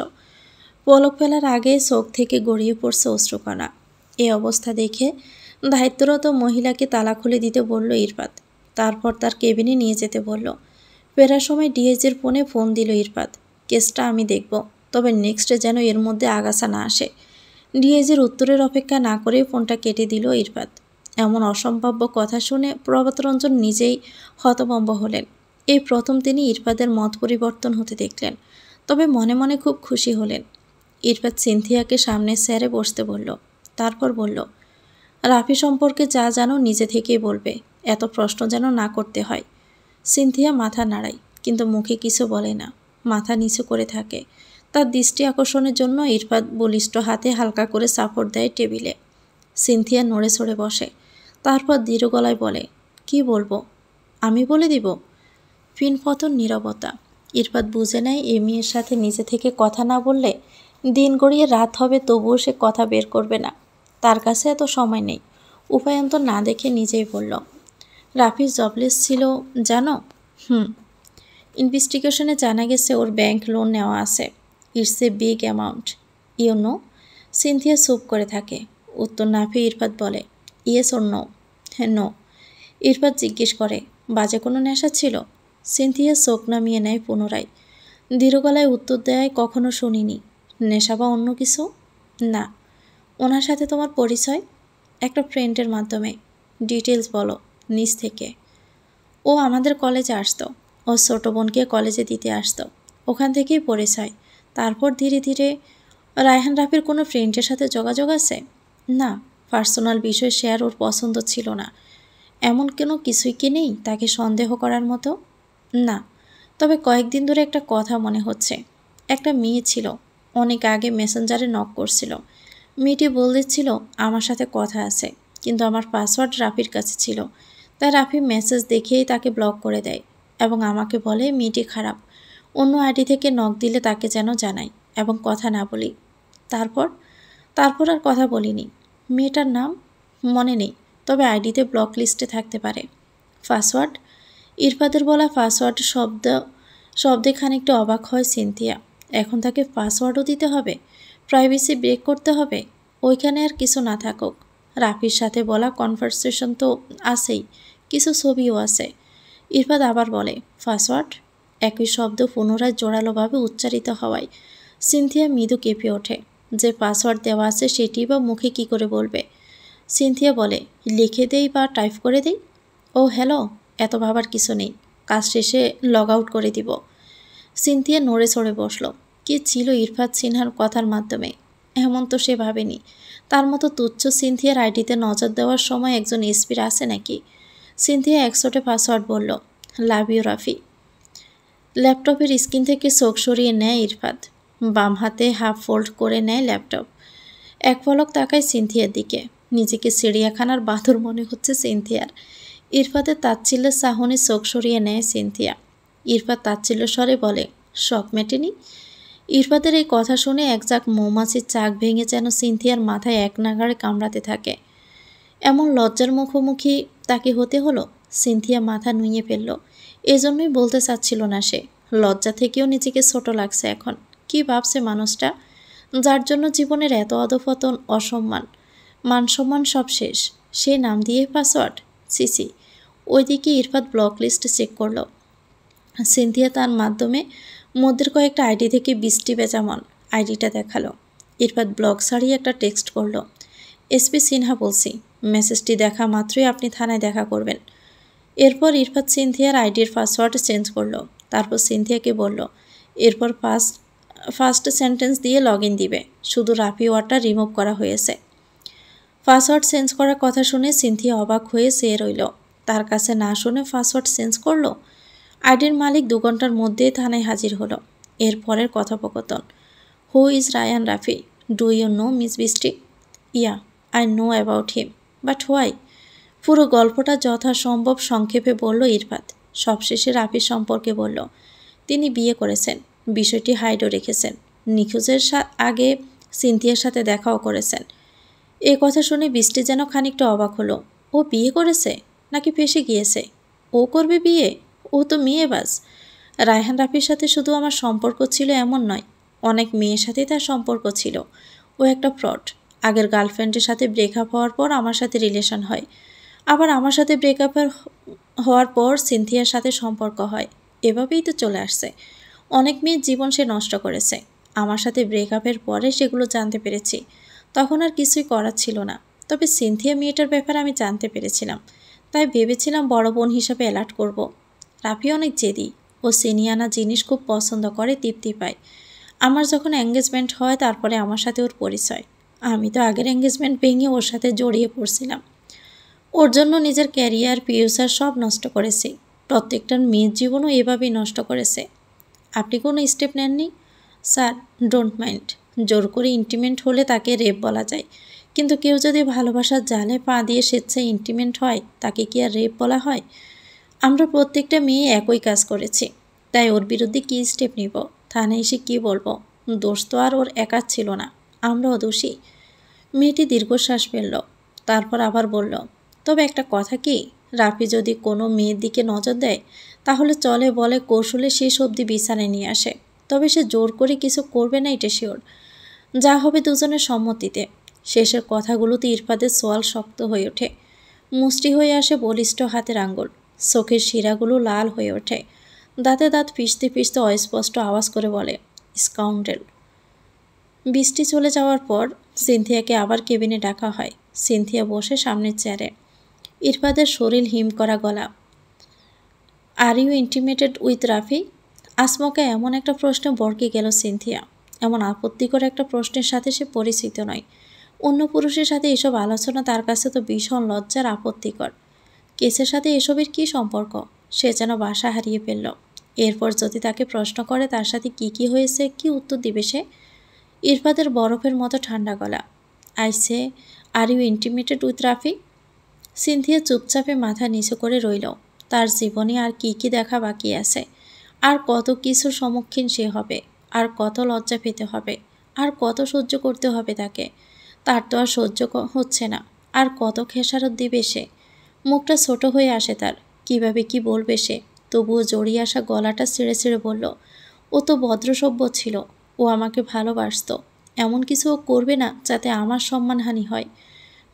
পলক ফেলার আগে চোখ থেকে গড়িয়ে পড়ছে অশ্রুকণা। এই অবস্থা দেখে দায়িত্বরত মহিলাকে তালা খুলে দিতে বলল ইরফাত। তারপর তার কেবিনে নিয়ে যেতে বলল। ফেরার সময় ডিএজের ফোনে ফোন দিল ইরফাত। কেসটা আমি দেখব, তবে নেক্সটে যেন এর মধ্যে আগাছা না আসে। ডিএজের উত্তরের অপেক্ষা না করে ফোনটা কেটে দিল ইরফাত। এমন অসম্ভাব্য কথা শুনে প্রভাতরঞ্জন নিজেই হতভম্ব হলেন। এই প্রথম তিনি ইরফাতের মত পরিবর্তন হতে দেখলেন, তবে মনে মনে খুব খুশি হলেন। ইরফাত সিনথিয়াকে সামনে স্যারে বসতে বলল। তারপর বলল, রাফি সম্পর্কে যা জানো নিজে থেকেই বলবে, এত প্রশ্ন যেন না করতে হয়। সিনথিয়া মাথা নাড়ায়, কিন্তু মুখে কিছু বলে না, মাথা নিচু করে থাকে। তার দৃষ্টি আকর্ষণের জন্য ইরফাত বলিষ্ঠ হাতে হালকা করে সাপোর্ট দেয় টেবিলে। সিনথিয়া নড়ে চড়ে বসে। তারপর দৃঢ় গলায় বলে, কি বলবো? আমি বলে দিব? পিনপতন নীরবতা। ইরফাত বুঝে নেয় এই মেয়ের সাথে নিজে থেকে কথা না বললে দিন গড়িয়ে রাত হবে, তবুও সে কথা বের করবে না। তার কাছে এত সময় নেই। উপায়ন্তর না দেখে নিজেই বলল, রাফি জবলেস ছিল জানো? ইনভেস্টিগেশনে জানা গেছে ওর ব্যাংক লোন নেওয়া আছে। It's a big amount, you know. Cynthia চুপ করে থাকে। উত্তর না পেয়ে ইরফাত বলে, ইয়েস ওর নো? হ্যাঁ, নো। ইরফাত জিজ্ঞেস করে, বাজে কোনো নেশা ছিল? সিনথিয়া চোখ নামিয়ে নেয় পুনরায়। দৃঢ় গলায় উত্তর দেয়, কখনো শুনিনি। নেশা বা অন্য কিছু? না। ওনার সাথে তোমার পরিচয়? একটা ফ্রেন্ডের মাধ্যমে। ডিটেলস বলো, নিজ থেকে। ও আমাদের কলেজে আসতো। ও ছোটো বোনকে কলেজে দিতে আসতো। ওখান থেকেই পরিচয়। তারপর ধীরে ধীরে। রায়হান রাফির কোনো ফ্রেন্ডের সাথে যোগাযোগ আছে? না, পার্সোনাল বিষয় শেয়ার ওর পছন্দ ছিল না। এমন কোনো কিছুই কি নেই তাকে সন্দেহ করার মতো? না, তবে কয়েকদিন ধরে একটা কথা মনে হচ্ছে। একটা মেয়ে ছিল, অনেক আগে মেসেঞ্জারে নক করছিল। মেয়েটি বলছিল আমার সাথে কথা আছে, কিন্তু আমার পাসওয়ার্ড রাফির কাছে ছিল। তাই রাফি মেসেজ দেখেই তাকে ব্লক করে দেয় এবং আমাকে বলে মেয়েটি খারাপ, অন্য আইডি থেকে নক দিলে তাকে যেন জানাই এবং কথা না বলি। তারপর আর কথা বলিনি। মেয়েটার নাম মনে নেই, তবে আইডিতে ব্লক লিস্টে থাকতে পারে। পাসওয়ার্ড? ইরফাতের বলা পাসওয়ার্ড শব্দে খানিকটা অবাক হয় সিনথিয়া। এখন তাকে পাসওয়ার্ডও দিতে হবে? প্রাইভেসি ব্রেক করতে হবে? ওইখানে আর কিছু না থাকুক, রাফির সাথে বলা কনভারসেশন তো আছেই, কিছু ছবিও আছে। ইরফাত আবার বলে, পাসওয়ার্ড? একই শব্দ পুনরায় জোরালোভাবে উচ্চারিত হওয়ায় সিনথিয়া মৃদু কেঁপে ওঠে। যে পাসওয়ার্ড দেওয়া আছে সেটি বা মুখে কি করে বলবে? সিনথিয়া বলে, লিখে দেই বা টাইপ করে দেই? ও হ্যালো, এত ভাবার কিছু নেই, কাজ শেষে লগ আউট করে দিব। সিনথিয়া নড়ে চড়ে বসল। কি ছিল ইরফাত সিনহার কথার মাধ্যমে? এমন তো সে ভাবেনি। তার মতো তুচ্ছ সিনথিয়ার আইডিতে নজর দেওয়ার সময় একজন এসপির আছে নাকি? সিনথিয়া একশোটে পাসওয়ার্ড বলল, লাভ ইউ রাফি। ল্যাপটপের স্ক্রিন থেকে চোখ সরিয়ে নেয় ইরফাত। বাম হাতে হাফ ফোল্ড করে নেয় ল্যাপটপ। এক পলক তাকায় সিনথিয়ার দিকে। নিজেকে চিড়িয়াখানার বাদর মনে হচ্ছে সিনথিয়ার। ইরফাতের তাচ্ছিল্যের চাহনি চোখ সরিয়ে নেয় সিনথিয়া। ইরফাত তাচ্ছিল্য স্বরে বলে, শখ মেটেনি? ইরফাতের এই কথা শুনে এক ঝাঁক মৌমাছির চাক ভেঙে যেন সিনথিয়ার মাথায় এক নাগাড়ে কামড়াতে থাকে। এমন লজ্জার মুখোমুখি তাকে হতে হলো। সিনথিয়া মাথা নুইয়ে ফেলল। এজন্যই বলতে চাচ্ছিল না সে। লজ্জা থেকেও নিজেকে ছোট লাগছে এখন। কি ভাবছে মানুষটা, যার জন্য জীবনের এত অধপতন, অসম্মান, মান-সম্মান সব শেষ, সে নাম দিয়ে পাসওয়ার্ড? সিসি। ওইদিকে ইরফাত ব্লক লিস্ট চেক করল। সিনথিয়া তার মাধ্যমে মধ্যের কয়েকটা আইডি থেকে 20টি বেজামন আইডিটা দেখালো। ইরফাত ব্লক ছাড়িয়ে একটা টেক্সট করল, এসপি সিনহা বলছি, মেসেজটি দেখা মাত্রই আপনি থানায় দেখা করবেন। এরপর ইরফাত সিনথিয়ার আইডির পাসওয়ার্ড চেঞ্জ করলো। তারপর সিনথিয়াকে বলল, এরপর ফার্স্ট সেন্টেন্স দিয়ে লগ ইন দিবে, শুধু রাফি ওয়ার্ডটা রিমুভ করা হয়েছে। পাসওয়ার্ড চেঞ্জ করার কথা শুনে সিনথিয়া অবাক হয়ে চেয়ে রইল। তার কাছে না শুনে পাসওয়ার্ড চেঞ্জ করলো। আইডির মালিক 2 ঘন্টার মধ্যেই থানায় হাজির হলো। এরপরের কথোপকথন, who is Rayan Rafi? Do you know miss Brishti? Yeah, I know about him, but why? পুরো গল্পটা যথাসম্ভব সংক্ষেপে বলল ইরফাত। সবশেষে রাফির সম্পর্কে বলল, তিনি বিয়ে করেছেন, বিষয়টি হাইডও রেখেছেন, নিখোঁজের আগে সিনথিয়ার সাথে দেখাও করেছেন। এ কথা শুনে বৃষ্টি যেন খানিকটা অবাক হলো। ও বিয়ে করেছে নাকি ফেঁসে গিয়েছে? ও করবে বিয়ে? ও তো মেয়েবাজ। রায়হান রাফির সাথে শুধু আমার সম্পর্ক ছিল এমন নয়, অনেক মেয়ের সাথেই তার সম্পর্ক ছিল। ও একটা ফ্রড। আগের গার্লফ্রেন্ডের সাথে ব্রেকআপ হওয়ার পর আমার সাথে রিলেশন হয়, আবার আমার সাথে ব্রেকআপ হওয়ার পর সিনথিয়ার সাথে সম্পর্ক হয়। এভাবেই তো চলে আসছে। অনেক মেয়ের জীবন সে নষ্ট করেছে। আমার সাথে ব্রেকআপের পরে সেগুলো জানতে পেরেছি। তখন আর কিছুই করার ছিল না। তবে সিনথিয়া মেয়েটার ব্যাপারে আমি জানতে পেরেছিলাম, তাই ভেবেছিলাম বড় বোন হিসাবে অ্যালার্ট করব। রাফি অনেক জেদি। ও সিনিয়ানা জিনিস খুব পছন্দ করে, তৃপ্তি পায়। আমার যখন এঙ্গেজমেন্ট হয় তারপরে আমার সাথে ওর পরিচয়। আমি তো আগের এঙ্গেজমেন্ট ভেঙে ওর সাথে জড়িয়ে পড়ছিলাম। ওর জন্য নিজের ক্যারিয়ার, ফিউচার সব নষ্ট করেছি। প্রত্যেকটার মেয়ের জীবনও এভাবেই নষ্ট করেছে। আপনি কোনো স্টেপ নেননি? Sir, don't mind. জোর করে ইন্টিমেন্ট হলে তাকে রেপ বলা যায়, কিন্তু কেউ যদি ভালোবাসার জালে পা দিয়ে স্বেচ্ছায় ইন্টিমেন্ট হয়, তাকে কি আর রেপ বলা হয়? আমরা প্রত্যেকটা মেয়ে একই কাজ করেছি, তাই ওর বিরুদ্ধে কী স্টেপ নিব? থানায় এসে কী বলবো? দোষ তো আর ওর একার ছিল না, আমরাও দোষী। মেয়েটি দীর্ঘশ্বাস ফেলল, তারপর আবার বলল, তবে একটা কথা কি, রাফি যদি কোনো মেয়ের দিকে নজর দেয় তাহলে চলে বলে কৌশলে শেষ অবধি বিছানায় নিয়ে আসে। তবে সে জোর করে কিছু করবে না, এটা শিওর। যা হবে দুজনের সম্মতিতে। শেষের কথাগুলোতে ইরফাদের সোয়াল শক্ত হয়ে ওঠে। মুষ্টি হয়ে আসে বলিষ্ঠ হাতের আঙ্গুল। চোখের শিরাগুলো লাল হয়ে ওঠে। দাঁতে দাঁত পিষতে পিষতে অস্পষ্ট আওয়াজ করে বলে, স্কাউন্ডেল। বৃষ্টি চলে যাওয়ার পর সিনথিয়াকে আবার কেবিনে ডাকা হয়। সিনথিয়া বসে সামনের চেয়ারে। ইরফাদের শরীর হিম করা গলা। Are you intimated with Rafi? আসমকা এমন একটা প্রশ্নে বরকে গেল সিনথিয়া। এমন আপত্তিকর একটা প্রশ্নের সাথে সে পরিচিত নয়। অন্য পুরুষের সাথে এসব আলোচনা তার কাছে তো ভীষণ লজ্জার, আপত্তিকর। কেসের সাথে এসবের কী সম্পর্ক? সে যেন বাসা হারিয়ে ফেলল। এরপর যদি তাকে প্রশ্ন করে তার সাথে কি হয়েছে, কি উত্তর দিবে সে? ইরফাদের বরফের মতো ঠান্ডা গলা। I say, are you intimated with Rafi? Cynthia চুপচাপে মাথা নিচু করে রইল। তার জীবনে আর কি দেখা বাকি আছে? আর কত কিছুর সম্মুখীন সে হবে, আর কত লজ্জা পেতে হবে, আর কত সহ্য করতে হবে তাকে। তার তো আর সহ্য হচ্ছে না। আর কত খেসারত দিবে সে? মুখটা ছোট হয়ে আসে তার। কিভাবে কি বলবে সে? তবুও জড়িয়ে আসা গলাটা ছিঁড়ে ছিঁড়ে বলল, ও তো ভদ্রসভ্য ছিল, ও আমাকে ভালোবাসত। এমন কিছু ও করবে না যাতে আমার সম্মানহানি হয়।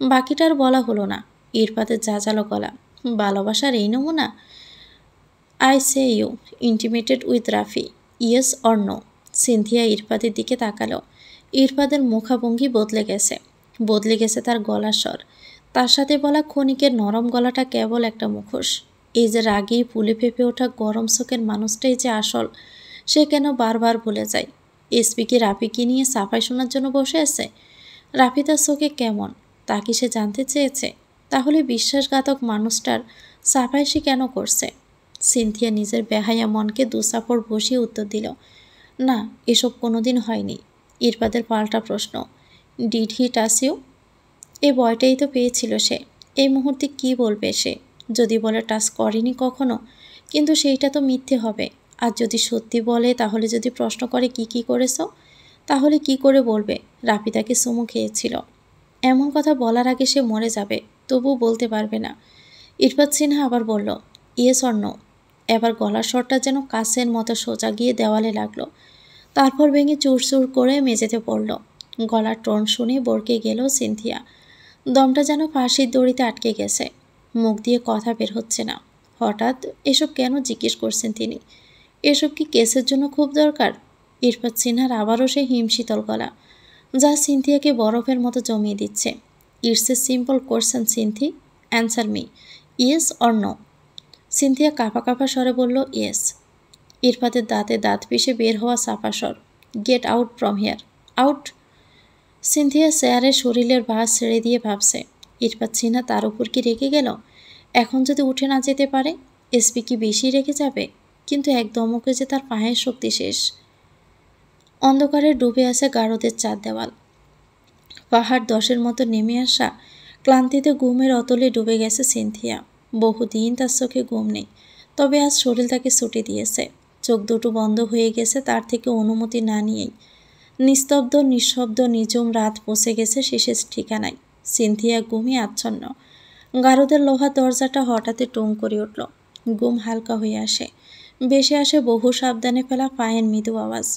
বাকিটার বলা হলো না। ইরফাতের জাজালো গলা। ভালোবাসার এই নমুনা? I say you intimated with Rafi, yes or no? Cynthia ইরফাতের দিকে তাকালো। ইরফাতের মুখাভঙ্গি বদলে গেছে তার গলার স্বর। তার সাথে বলা ক্ষণিকের নরম গলাটা কেবল একটা মুখোশ। এই যে রাগেই ফুলে ফেঁপে ওঠা গরম চোখের মানুষটাই যে আসল, সে কেন বারবার ভুলে যায়। এসপি কি রাফিকে নিয়ে সাফাই শোনার জন্য বসে আছে? রাফি তার চোখে কেমন তা কি সে জানতে চেয়েছে? তাহলে বিশ্বাসঘাতক মানুষটার সাফাই সে কেন করছে? সিনথিয়া নিজের বেহায়া মনকে দুসাপড় বসিয়ে উত্তর দিল, না, এসব কোনোদিন হয়নি। ইরফাদের পাল্টা প্রশ্ন, ডিড হি টাচ ইউ? এই ভয়টাই তো পেয়েছিল সে। এই মুহূর্তে কি বলবে সে? যদি বলে টাচ করেনি কখনো, কিন্তু সেইটা তো মিথ্যে হবে। আর যদি সত্যি বলে, তাহলে যদি প্রশ্ন করে কি করেছ, তাহলে কি করে বলবে রাফি তাকে চুমু খেয়েছিল? এমন কথা বলার আগে সে মরে যাবে, তবুও বলতে পারবে না। ইরফাত সিনহা আবার বলল, ইয়েস অর নো। এবার গলার স্বরটা যেন কাছের মতো সোজা গিয়ে দেওয়ালে লাগলো। তারপর ভেঙে চুরচুর করে মেঝেতে পড়ল। গলার টোন শুনে বরকে গেল সিনথিয়া। দমটা যেন ফাঁসির দড়িতে আটকে গেছে। মুখ দিয়ে কথা বের হচ্ছে না। হঠাৎ এসব কেন জিজ্ঞেস করছেন তিনি? এসব কি কেসের জন্য খুব দরকার? ইরফাত সিনহার আবারও সে হিমশীতল গলা, যা সিনথিয়াকে বরফের মতো জমিয়ে দিচ্ছে। ইটস এ সিম্পল কোয়েশ্চেন সিনথি, answer me, yes or no. Cynthia কাঁপা কাঁপা স্বরে বলল, ইয়েস। ইরফাতের দাঁতে দাঁত পিষে বের হওয়া চাপা স্বর, get out from here, out. Cynthia চেয়ারে শরীরের ভাঁজ ছেড়ে দিয়ে ভাবছে, ইরফাত সিনহা তার উপর কি রেগে গেল? এখন যদি উঠে না যেতে পারে, এসপি কি বেশি রেগে যাবে? কিন্তু এক দমকে যে তার পায়ের শক্তি শেষ। অন্ধকারে ডুবে আছে গারদের চার দেওয়াল। পাহাড় দশের মতো নেমে আসা ক্লান্তিতে ঘুমের অতলে ডুবে গেছে সিনথিয়া। বহুদিন তার চোখে ঘুম নেই, তবে আজ শরীর তাকে ছুটি দিয়েছে। চোখ দুটো বন্ধ হয়ে গেছে তার থেকে অনুমতি না নিয়েই। নিস্তব্ধ নিঃশব্দ নিঝুম রাত পৌঁছে গেছে শেষের ঠিকানায়। সিনথিয়া ঘুমিয়ে আচ্ছন্ন। গারদের লোহার দরজাটা হঠাৎই টুং করে উঠল। ঘুম হালকা হয়ে আসে। বেশি আসে বহু সাবধানে ফেলা পায়ের মৃদু আওয়াজ।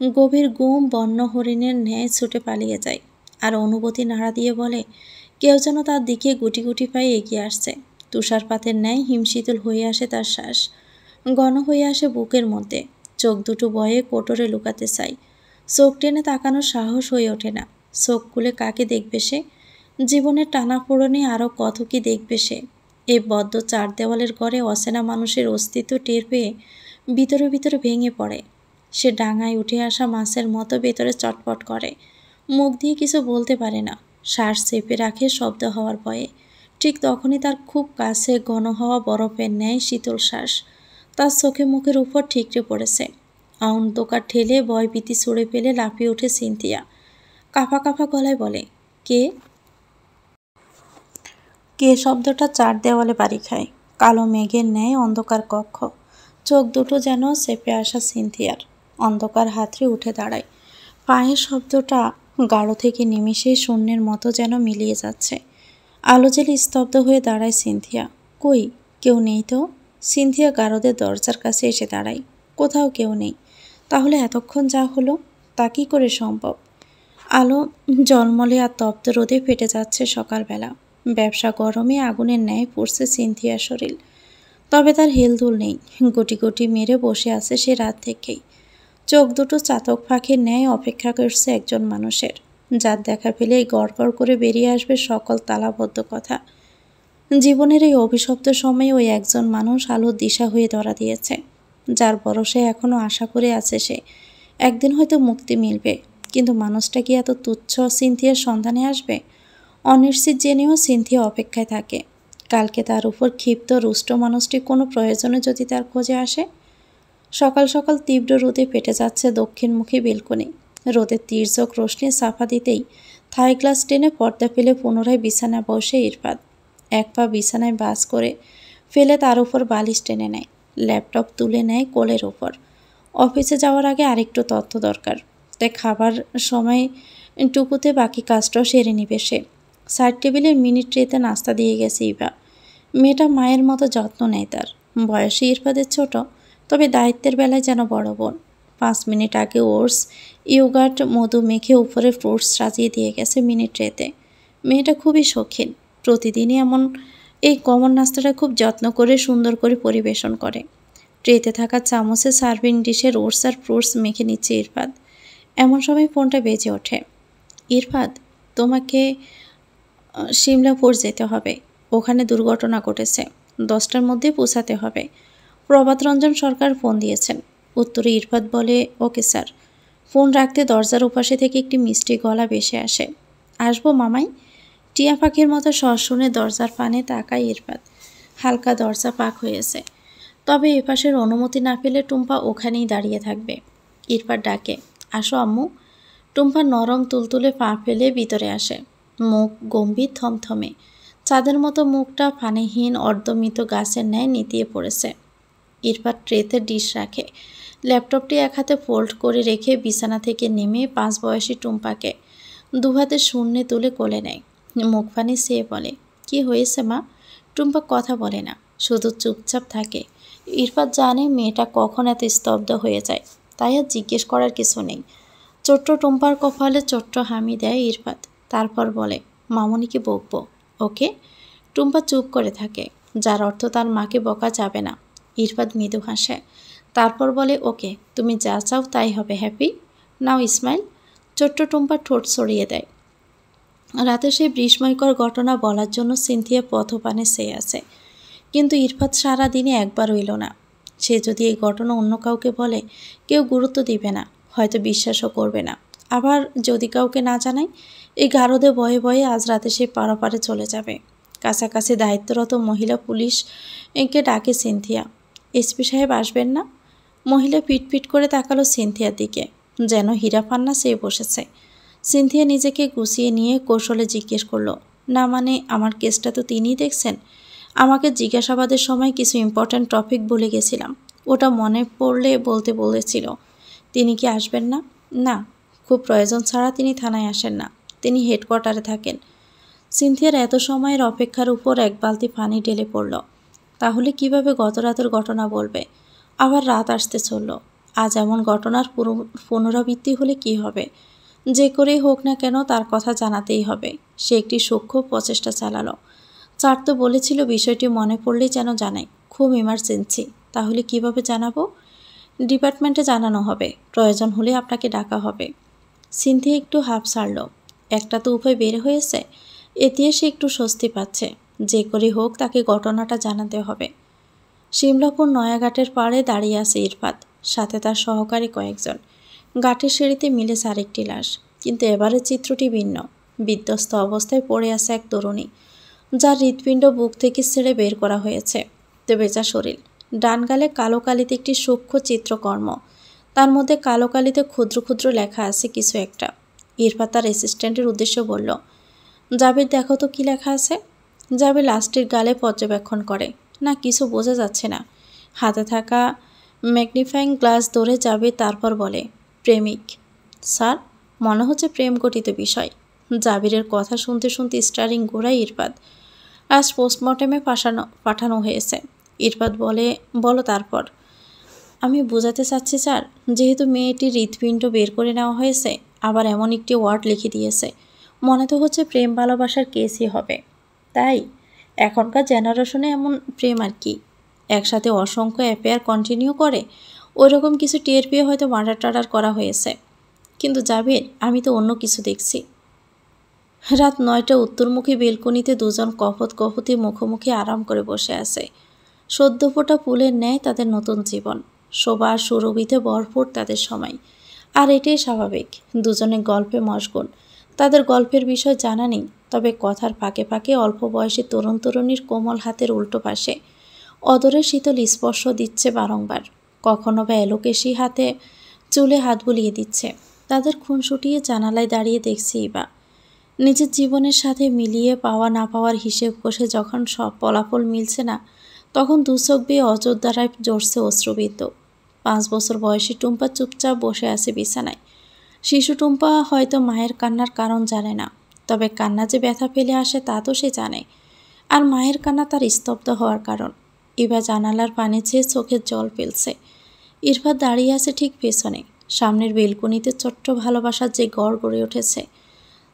গভীর ঘুম বন্য হরিণের ন্যায় ছুটে পালিয়ে যায়। আর অনুভূতি নাড়া দিয়ে বলে, কেউ যেন তার দিকে গুটি গুটি পায়ে এগিয়ে আসছে। তুষারপাতের ন্যায় হিমশীতল হয়ে আসে তার শ্বাস। ঘন হয়ে আসে বুকের মধ্যে। চোখ দুটো বয়ে কোটরে লুকাতে চায়। চোখ টেনে তাকানোর সাহস হয়ে ওঠে না। চোখ খুলে কাকে দেখবে সে? জীবনের টানাপোড়েনে আরও কত কি দেখবে সে? এই বদ্ধ চার দেওয়ালের ঘরে অচেনা মানুষের অস্তিত্ব টের পেয়ে ভিতরে ভিতরে ভেঙে পড়ে। সে ডাঙায় উঠে আসা মাছের মতো ভেতরে চটপট করে। মুখ দিয়ে কিছু বলতে পারে না। শ্বাস চেপে রাখে শব্দ হওয়ার ভয়ে। ঠিক তখনই তার খুব কাছে ঘন হওয়া বরফের ন্যায় শীতল শ্বাস তার চোখে মুখের উপর ঠিকরে পড়েছে। অন্ধকার ঠেলে ভয়ভীতি ছুঁড়ে ফেলে লাফিয়ে ওঠে সিনথিয়া। কাঁপা কাঁপা গলায় বলে, কে? কে শব্দটা চার দেওয়ালে বাড়ি খায়। কালো মেঘের ন্যায় অন্ধকার কক্ষ। চোখ দুটো যেন চেপে আসা সিনথিয়ার। অন্ধকার হাতড়ে উঠে দাঁড়ায়। পায়ের শব্দটা গাঢ় থেকে নিমিষে শূন্যের মতো যেন মিলিয়ে যাচ্ছে। আলো জেলে স্তব্ধ হয়ে দাঁড়ায় সিনথিয়া। কই, কেউ নেই তো। সিনথিয়া গারদের দরজার কাছে এসে দাঁড়ায়। কোথাও কেউ নেই। তাহলে এতক্ষণ যা হলো, তা কী করে সম্ভব? আলো জলমলে আর তপ্ত রোদে ফেটে যাচ্ছে সকালবেলা। ব্যবসা গরমে আগুনের ন্যায় পড়ছে সিনথিয়ার শরীর। তবে তার হেলদুল নেই। গুটি গুটি মেরে বসে আছে সে রাত থেকেই। চোখ দুটো চাতক পাখির ন্যায় অপেক্ষা করছে একজন মানুষের, যার দেখা পেলেই গড় গড় করে বেরিয়ে আসবে সকল তালাবদ্ধ কথা। জীবনের এই অভিশপ্ত সময়ে ওই একজন মানুষ আলোর দিশা হয়ে ধরা দিয়েছে, যার ভরসায় এখনও আশা করে আছে সে একদিন হয়তো মুক্তি মিলবে। কিন্তু মানুষটা কি এত তুচ্ছ সিনথিয়ার সন্ধানে আসবে? অনিশ্চিত জেনেও সিনথিয়া অপেক্ষায় থাকে। কালকে তার উপর ক্ষিপ্ত রুষ্ট মানুষটি কোনো প্রয়োজনে যদি তার খোঁজে আসে। সকাল সকাল তীব্র রোদে পেটে যাচ্ছে দক্ষিণমুখী বেলকনি। রোদের তীর্যক রোশনি চাপা দিতেই থাই গ্লাস টেনে পর্দা ফেলে পুনরায় বিছানায় বসে ইরফাত। এক পা বিছানায় বাস করে ফেলে তার উপর বালিশ টেনে নেয়। ল্যাপটপ তুলে নেয় কোলের ওপর। অফিসে যাওয়ার আগে আরেকটু তথ্য দরকার, তাই খাবার সময় টুকুতে বাকি কাজটাও সেরে নিবে সে। সাইড টেবিলে মিনিট ট্রেতে নাস্তা দিয়ে গেছে ইভা। মেয়েটা মায়ের মতো যত্ন নেয় তার। বয়সে ইরফাদের ছোট, তবে দায়িত্বের বেলায় যেন বড় বোন। 5 মিনিট আগে ওটস ইয়োগার্ট মধু মেখে উপরে ফ্রুটস সাজিয়ে দিয়ে গেছে মিনিট ট্রেতে। মেয়েটা খুবই শৌখিন। প্রতিদিনই এমন এই কমন নাস্তাটা খুব যত্ন করে সুন্দর করে পরিবেশন করে। ট্রেতে থাকা চামচে সার্ভিং ডিশের ওটস আর ফ্রুটস মেখে নিচ্ছে ইরফাত। এমন সময় ফোনটা বেজে ওঠে। ইরফাত, তোমাকে সিমলাপুর যেতে হবে। ওখানে দুর্ঘটনা ঘটেছে। 10টার মধ্যে পৌঁছাতে হবে। প্রভাত রঞ্জন সরকার ফোন দিয়েছেন। উত্তরে ইরফাত বলে, ওকে স্যার। ফোন রাখতে দরজার ওপাশে থেকে একটি মিষ্টি গলা ভেসে আসে। আসবো মামাই। টিয়া পাখির মতো স্বর শুনে দরজার পানে তাকায় ইরফাত। হালকা দরজা পাক হয়েছে, তবে এপাশের অনুমতি না পেলে টুম্পা ওখানেই দাঁড়িয়ে থাকবে। ইরফাত ডাকে, আসো আম্মু। টুম্পা নরম তুলতুলে পা ফেলে ভিতরে আসে। মুখ গম্ভীর, থমথমে। চাঁদের মতো মুখটা পানিহীন, অর্ধমৃত গাছের ন্যায় নিতিয়ে পড়েছে। ইরফাত ট্রেতে ডিশ রাখে। ল্যাপটপটি এক হাতে ফোল্ড করে রেখে বিছানা থেকে নেমে 5 বয়সী টুম্পাকে দুহাতে শূন্যে তুলে কোলে নেয়। মুখ পানি চেয়ে বলে, কি হয়েছে মা? টুম্পা কথা বলে না, শুধু চুপচাপ থাকে। ইরফাত জানে মেয়েটা কখন এত স্তব্ধ হয়ে যায়, তাই আর জিজ্ঞেস করার কিছু নেই। ছোট্ট টুম্পার কপালে ছোট্ট হামি দেয় ইরফাত, তারপর বলে, মামনিকে বকবো, ওকে? টুম্পা চুপ করে থাকে, যার অর্থ তার মাকে বকা যাবে না। ইরফাত মৃদু হাসে, তারপর বলে, ওকে, তুমি যা চাও তাই হবে, হ্যাপি? নাও ইসমাইল। ছোট্ট টুম্পা ঠোঁট সরিয়ে দেয়। রাতে সেই বিস্ময়কর ঘটনা বলার জন্য সিনথিয়া পথপানে চেয়ে আছে, কিন্তু ইরফাত সারাদিনে একবারও এলো না। সে যদি এই ঘটনা অন্য কাউকে বলে, কেউ গুরুত্ব দিবে না, হয়তো বিশ্বাসও করবে না। আবার যদি কাউকে না জানায়, এই গারদে বয়ে বয়ে আজ রাতে সে পারাপারে চলে যাবে। কাছাকাছি দায়িত্বরত মহিলা পুলিশ একে ডাকে সিনথিয়া। এসপি সাহেব আসবেন না? মহিলা পিটপিট করে তাকালো সিনথিয়ার দিকে, যেন হীরা পান্না চেয়ে বসেছে। সিনথিয়া নিজেকে গুছিয়ে নিয়ে কৌশলে জিজ্ঞেস করলো, না মানে আমার কেসটা তো তিনিই দেখছেন। আমাকে জিজ্ঞাসাবাদের সময় কিছু ইম্পর্ট্যান্ট টপিক ভুলে গেছিলাম, ওটা মনে পড়লে বলতে বলেছিল। তিনি কি আসবেন না? না, খুব প্রয়োজন ছাড়া তিনি থানায় আসেন না, তিনি হেডকোয়ার্টারে থাকেন। সিনথিয়ার এত সময়ের অপেক্ষার উপর এক বালতি পানি ঢেলে পড়ল। তাহলে কিভাবে গত রাতের ঘটনা বলবে? আবার রাত আসতে চলল, আজ এমন ঘটনার পুনরাবৃত্তি হলে কি হবে? যে করেই হোক না কেন তার কথা জানাতেই হবে। সে একটি সূক্ষ্ম প্রচেষ্টা চালালো। স্যার তো বলেছিল বিষয়টি মনে পড়লেই যেন জানাই, খুব ইমার্জেন্সি। তাহলে কিভাবে জানাবো? ডিপার্টমেন্টে জানানো হবে, প্রয়োজন হলে আপনাকে ডাকা হবে। সিনথিয়া একটু হাঁপ ছাড়ল। একটা তো উপায় বের হয়েছে, এতে সে একটু স্বস্তি পাচ্ছে। যে করে হোক তাকে ঘটনাটা জানাতে হবে। শিমলাপুর নয়াঘাটের পাড়ে দাঁড়িয়ে আছে ইরফাত, সাথে তার সহকারী কয়েকজন। ঘাটের সিঁড়িতে মিলেছে আরেকটি লাশ, কিন্তু এবারের চিত্রটি ভিন্ন। বিধ্বস্ত অবস্থায় পড়ে আছে এক তরুণী, যার হৃৎপিণ্ড বুক থেকে ছেড়ে বের করা হয়েছে। তো বেচা শরীর, ডান গালে কালো কালিতে একটি সূক্ষ্ম চিত্রকর্ম, তার মধ্যে কালো কালিতে ক্ষুদ্র ক্ষুদ্র লেখা আছে কিছু একটা। ইরফাত তার অ্যাসিস্ট্যান্টের উদ্দেশ্যে বলল, জাবির দেখো তো কি লেখা আছে। জাবির লাশটির গালে পর্যবেক্ষণ করে, না কিছু বোঝা যাচ্ছে না। হাতে থাকা ম্যাগনিফাইং গ্লাস ধরে জাবির তারপর বলে, প্রেমিক। স্যার, মনে হচ্ছে প্রেম গঠিত বিষয়। জাবিরের কথা শুনতে শুনতে স্টারিং ঘোরায় ইরফাত। আজ পোস্টমর্টেমে পাঠানো হয়েছে। ইরফাত বলে, বলো তারপর। আমি বোঝাতে চাচ্ছি স্যার, যেহেতু মেয়েটির হৃৎপিণ্ড বের করে নেওয়া হয়েছে, আবার এমন একটি ওয়ার্ড লিখে দিয়েছে, মনে তো হচ্ছে প্রেম ভালোবাসার কেসই হবে। তাই এখনকার জেনারেশনে এমন প্রেম আর কি, একসাথে অসংখ্য অ্যাফেয়ার কন্টিনিউ করে, ওইরকম কিছু টের পেয়ে হয়তো মার্ডার টার্ডার করা হয়েছে। কিন্তু জাবির, আমি তো অন্য কিছু দেখছি। রাত 9টা, উত্তরমুখী বেলকনিতে দুজন কপতি মুখোমুখি আরাম করে বসে আছে। সদ্য ফোটা ফুলের ন্যায় তাদের নতুন জীবন, শোভা আর সুরভিতে ভরপুর তাদের সময়। আর এটাই স্বাভাবিক, দুজনে গল্পে মশগুল। তাদের গল্পের বিষয় জানা নেই, তবে কথার ফাঁকে ফাঁকে অল্প বয়সী তরুণ তরুণীর কোমল হাতের উল্টো পাশে অদরের শীতল স্পর্শ দিচ্ছে বারংবার। কখনো বা এলোকেশি হাতে চুলে হাত বুলিয়ে দিচ্ছে। তাদের খুনসুটিয়ে জানালায় দাঁড়িয়ে দেখছি বা নিজের জীবনের সাথে মিলিয়ে পাওয়া না পাওয়ার হিসেব কষে যখন সব ফলাফল মিলছে না, তখন দুচোখ বেয়ে অযোধ্যারায় জড়ছে অশ্রুবিদ্ধ। 5 বছর বয়সী টুম্পা চুপচাপ বসে আছে বিছানায়। শিশু টুম্পা হয়তো মায়ের কান্নার কারণ জানে না, তবে কান্না যে ব্যথা ফেলে আসে তা তো সে জানে। আর মায়ের কান্না তার স্তব্ধ হওয়ার কারণ। ইভা জানালার পানি চেয়ে চোখের জল ফেলছে। ইরফাত দাঁড়িয়ে আছে ঠিক পেছনে, সামনের বেলকনিতে ছোট্ট ভালোবাসার যে গড় গড়ে উঠেছে।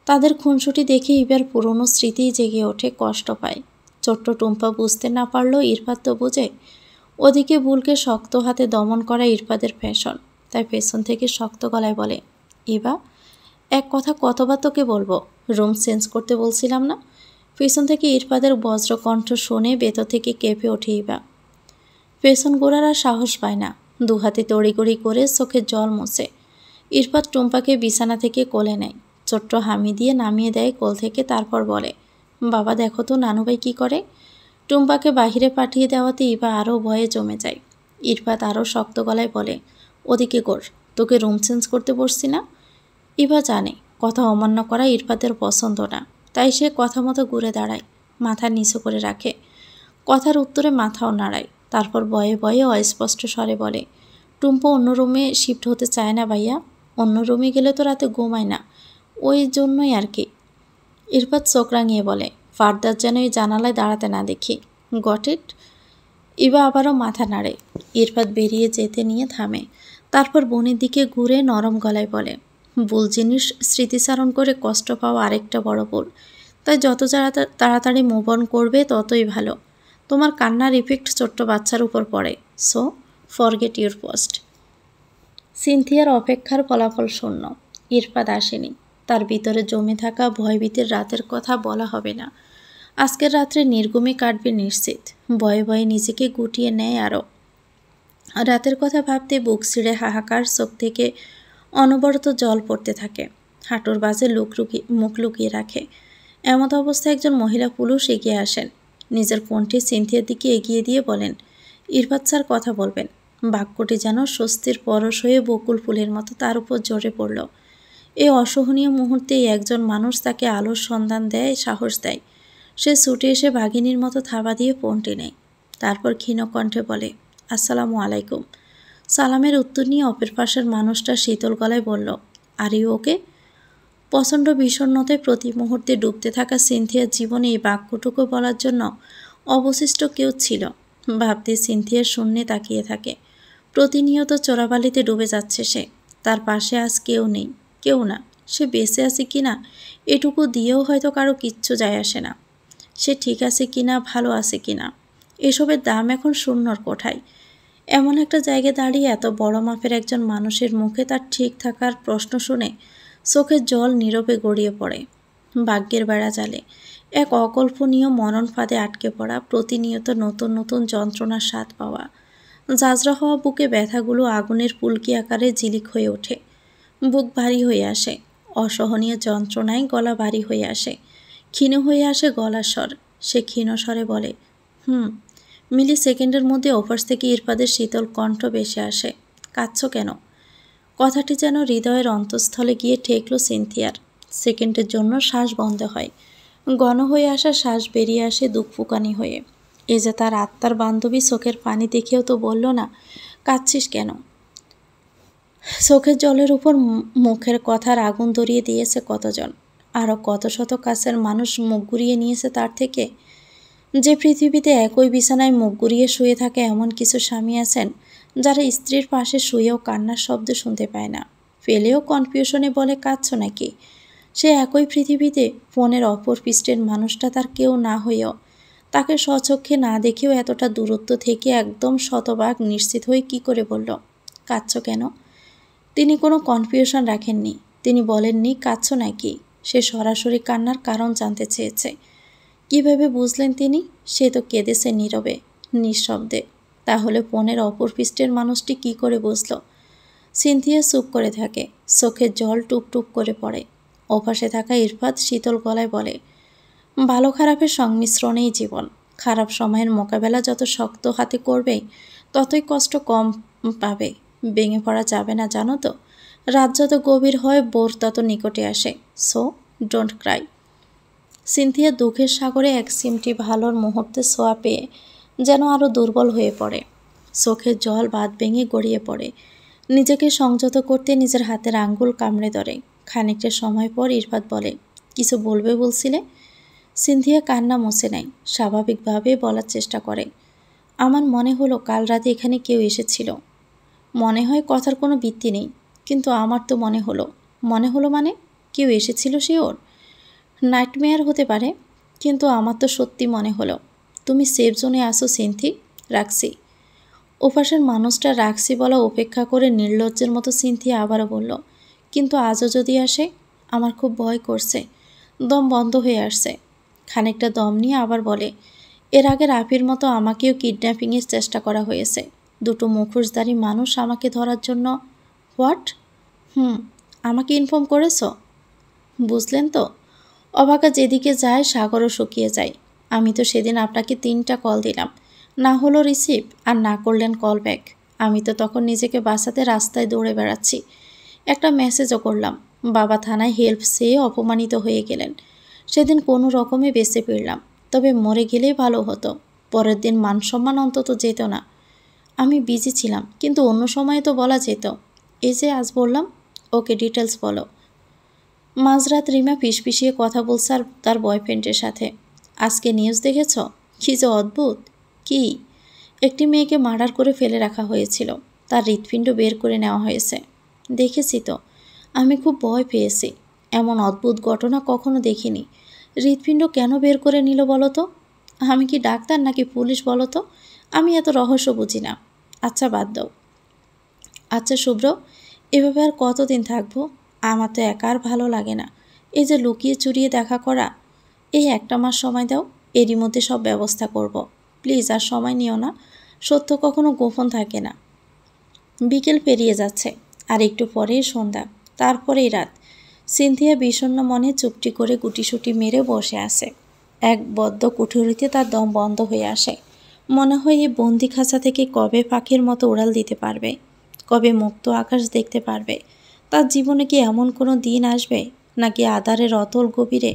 তাদের খুনসুটি দেখে ইবার পুরনো স্মৃতিই জেগে ওঠে, কষ্ট পায়। ছোট্ট টুম্পা বুঝতে না পারলেও ইরফাত তো বোঝে। ওদিকে বুলকে শক্ত হাতে দমন করা ইরফাদের ফ্যাশন, তাই পেছন থেকে শক্ত গলায় বলে, ইবা, এক কথা কতবার তোকে বলবো, রুম চেঞ্জ করতে বলছিলাম না? পেছন থেকে ইরফাদের বজ্রকণ্ঠ শুনে ভেতর থেকে কেঁপে ওঠে ইবা। পেছন গোড়ার আর সাহস পায় না, দুহাতে তড়িগড়ি করে চোখের জল মুছে ইরফাত টুম্পাকে বিছানা থেকে কোলে নেয়, ছোট্ট হামি দিয়ে নামিয়ে দেয় কোল থেকে, তারপর বলে, বাবা দেখো তো নানুভাই কী করে। টুম্পাকে বাহিরে পাঠিয়ে দেওয়াতে ইবা আরও ভয়ে জমে যায়। ইরফাত আরও শক্ত গলায় বলে, ওদিকে কর, তোকে রুম চেঞ্জ করতে বসছি না। ইবা জানে কথা অমান্য করা ইরফাতের পছন্দ না, তাই সে কথা মতো ঘুরে দাঁড়ায়, মাথা নিচু করে রাখে, কথার উত্তরে মাথাও নাড়ায়। তারপর বয়ে বয়ে অস্পষ্ট স্বরে বলে, টুম্পা অন্য রুমে শিফট হতে চায় না ভাইয়া, অন্য রুমে গেলে তো রাতে ঘুমায় না, ওই জন্যই আর কি। ইরফাত চোখ রাঙিয়ে বলে, ফার্দার যেন এই জানালায় দাঁড়াতে না দেখি। Got it? ইবা আবারও মাথা নাড়ে। ইরফাত বেরিয়ে যেতে নিয়ে থামে, তারপর বোনের দিকে ঘুরে নরম গলায় বলে, ভুল জিনিস স্মৃতিচারণ করে কষ্ট পাওয়া আরেকটা বড় ভুল, তাই যত তাড়াতাড়ি মুভ অন করবে ততই ভালো। তোমার কান্নার ইফেক্ট ছোট্ট বাচ্চার উপর পড়ে, সো ফরগেট ইউর পোস্ট। সিনথিয়ার অপেক্ষার ফলাফল শূন্য। ইরফাত আসেনি। তার ভিতরে জমে থাকা ভয়ভীতির রাতের কথা বলা হবে না। আজকের রাত্রে নির্ঘুমে কাটবে নিশ্চিত। ভয়ে ভয়ে নিজেকে গুটিয়ে নেয় আরও। রাতের কথা ভাবতে বুক ছিঁড়ে হাহাকার, চোখ থেকে অনবরত জল পড়তে থাকে। হাঁটুর বাজে মুখ লুকিয়ে রাখে। এমত অবস্থায় একজন মহিলা পুরুষ এগিয়ে আসেন। নিজের ফোনটি সিনথিয়ার দিকে এগিয়ে দিয়ে বলেন, ইরফাত স্যার কথা বলবেন। বাক্যটি যেন স্বস্তির পরশ হয়ে বকুল ফুলের মতো তার উপর ঝরে পড়ল। এই অসহনীয় মুহূর্তেই একজন মানুষ তাকে আলোর সন্ধান দেয়, সাহস দেয়। সে ছুটে এসে ভাগিনীর মতো থাবা দিয়ে ফোনটি নেয়। তারপর ক্ষীণ কণ্ঠে বলে, আসসালামু আলাইকুম। সালামের উত্তর নিয়ে অপর পাশের মানুষটা শীতল গলায় বলল, আর ইউ ওকে? প্রচণ্ড বিষণ্ণতায় প্রতি মুহূর্তে ডুবতে থাকা সিনথিয়ার জীবনে এই বাক্যটুকু বলার জন্য অবশিষ্ট কেউ ছিল। ভাবতে সিনথিয়ার শূন্যে তাকিয়ে থাকে। প্রতিনিয়ত চোরাবালিতে ডুবে যাচ্ছে সে। তার পাশে আজ কেউ নেই, কেউ না। সে বেঁচে আছে কিনা এটুকু দিয়েও হয়তো কারো কিচ্ছু যায় আসে না। সে ঠিক আছে কিনা, ভালো আছে কিনা, এসবের দাম এখন শূন্যর কোঠায়। এমন একটা জায়গায় দাঁড়িয়ে এত বড় মাপের একজন মানুষের মুখে তার ঠিক থাকার প্রশ্ন শুনে চোখের জল নীরবে গড়িয়ে পড়ে। ভাগ্যের বেড়া জালে এক অকল্পনীয় মরণ ফাঁদে আটকে পড়া, প্রতিনিয়ত নতুন নতুন যন্ত্রণার স্বাদ পাওয়া। জাজরা হওয়া বুকে ব্যথাগুলো আগুনের পুলকি আকারে ঝিলিক হয়ে ওঠে। বুক ভারী হয়ে আসে। অসহনীয় যন্ত্রণায় গলা ভারী হয়ে আসে। ক্ষীণ হয়ে আসে গলার স্বর। সে ক্ষীণ স্বরে বলে, মিলি সেকেন্ডের মধ্যে ওপাশ থেকে ইরফাদের শীতল কণ্ঠ ভেসে আসে, কাঁদছ কেন? কথাটি যেন হৃদয়ের অন্তঃস্থলে গিয়ে ঠেকল সিনথিয়ার। সেকেন্ডের জন্য শ্বাস বন্ধ হয়। ঘন হয়ে আসা শ্বাস বেরিয়ে আসে দুঃখফুকানি হয়ে। এ যে তার আত্মার বান্ধবী চোখের পানি দেখেও তো বলল না, কাঁদছিস কেন? চোখের জলের উপর মুখের কথার আগুন ধরিয়ে দিয়েছে কতজন। আরও কত শত কাছের মানুষ মুখ ঘুরিয়ে নিয়েছে তার থেকে। যে পৃথিবীতে একই বিছানায় মুখ ঘুরিয়ে শুয়ে থাকে এমন কিছু স্বামী আছেন যারা স্ত্রীর পাশে শুয়েও কান্নার শব্দ শুনতে পায় না। ফেলেও কনফিউশনে বলে, কাঁদছ নাকি? সে একই পৃথিবীতে ফোনের অপর পৃষ্ঠের মানুষটা তার কেউ না হয়েও, তাকে স্বচক্ষে না দেখেও এতটা দূরত্ব থেকে একদম শতভাগ নিশ্চিত হয়ে কি করে বলল, কাঁদছ কেন? তিনি কোনো কনফিউশন রাখেননি। তিনি বলেননি, কাঁদছ নাকি? সে সরাসরি কান্নার কারণ জানতে চেয়েছে। কীভাবে বুঝলেন তিনি? সে তো কেঁদেছে নীরবে, নিঃশব্দে। তাহলে ফোনের অপর পৃষ্ঠের মানুষটি কি করে বুঝল? সিনথিয়া চুপ করে থাকে। চোখের জল টুপটুপ করে পড়ে। ওপাশে থাকা ইরফাত শীতল গলায় বলে, ভালো খারাপের সংমিশ্রণেই জীবন। খারাপ সময়ের মোকাবেলা যত শক্ত হাতে করবে ততই কষ্ট কম পাবে। ভেঙে পড়া যাবে না, জানো তো? রাত যত গভীর হয় ভোর তত নিকটে আসে। So don't Cry. সিনথিয়া দুঃখের সাগরে এক সিমটি ভালোর মুহূর্তে ছোঁয়া পেয়ে যেন আরও দুর্বল হয়ে পড়ে। চোখের জল বাঁধ ভেঙে গড়িয়ে পড়ে। নিজেকে সংযত করতে নিজের হাতের আঙ্গুল কামড়ে ধরে। খানিকটা সময় পর ইরফাত বলে, কিছু বলবে বলছিলে? সিনথিয়া কান্না মুছে নেয়। স্বাভাবিকভাবে বলার চেষ্টা করে, আমার মনে হলো কাল রাতে এখানে কেউ এসেছিল। মনে হয় কথার কোনো ভিত্তি নেই, কিন্তু আমার তো মনে হলো। মনে হলো মানে? কেউ এসেছিল শিওর? নাইটমেয়ার হতে পারে, কিন্তু আমার তো সত্যি মনে হলো। তুমি সেফ জোনে আসো সিনথি। রাখছি। ওপাশের মানুষটা রাখছি বলা উপেক্ষা করে নির্লজ্জের মতো সিনথিয়া আবারও বলল, কিন্তু আজও যদি আসে? আমার খুব ভয় করছে। দম বন্ধ হয়ে আসছে। খানিকটা দম নিয়ে আবার বলে, এর আগে রাফির মতো আমাকেও কিডন্যাপিংয়ের চেষ্টা করা হয়েছে। দুটো মুখোশধারী মানুষ আমাকে ধরার জন্য। হোয়াট? আমাকে ইনফর্ম করেছ? বুঝলেন তো? অবাকা যেদিকে যায় সাগরও শুকিয়ে যায়। আমি তো সেদিন আপনাকে 3টা কল দিলাম, না হলো রিসিভ, আর না করলেন কল ব্যাক। আমি তো তখন নিজেকে বাঁচাতে রাস্তায় দৌড়ে বেড়াচ্ছি। একটা মেসেজও করলাম। বাবা থানায় হেল্প চেয়ে অপমানিত হয়ে গেলেন। সেদিন কোনো রকমে বেঁচে ফিরলাম, তবে মরে গেলেই ভালো হতো। পরের দিন মান সম্মান অন্তত যেত না। আমি বিজি ছিলাম, কিন্তু অন্য সময়ে তো বলা যেত। এই যে আজ বললাম। ওকে, ডিটেলস বলো। মাঝরাত রিমা ফিসফিসিয়ে কথা বলছে আর তার বয়ফ্রেন্ডের সাথে। আজকে নিউজ দেখেছ? কী যে অদ্ভুত। কি? একটি মেয়েকে মার্ডার করে ফেলে রাখা হয়েছিল, তার হৃৎপিণ্ড বের করে নেওয়া হয়েছে। দেখেছি তো, আমি খুব ভয় পেয়েছি। এমন অদ্ভুত ঘটনা কখনো দেখিনি। হৃৎপিণ্ড কেন বের করে নিল বলো তো? আমি কি ডাক্তার নাকি পুলিশ বলো তো? আমি এত রহস্য বুঝি না। আচ্ছা, বাদ দাও। আচ্ছা শুভ্র, এভাবে আর কতদিন থাকবো? আমার তো একা আর ভালো লাগে না। এই যে লুকিয়ে চুরিয়ে দেখা করা, এই 1 মাস সময় দাও, এরই মধ্যে সব ব্যবস্থা করব। প্লিজ আর সময় নিও না, সত্য কখনো গোপন থাকে না। বিকেল পেরিয়ে যাচ্ছে, আর একটু পরেই সন্ধ্যা, তারপরেই রাত। সিনথিয়া বিষণ্ণ মনে চুপটি করে গুটিসুটি মেরে বসে আছে। এক বদ্ধ কুঠুরিতে তার দম বন্ধ হয়ে আসে। মনে হয় এই বন্দি খাঁচা থেকে কবে পাখির মতো উড়াল দিতে পারবে, কবে মুক্ত আকাশ দেখতে পারবে। তার জীবনে কি এমন কোনো দিন আসবে, নাকি আধারের অতল গভীরে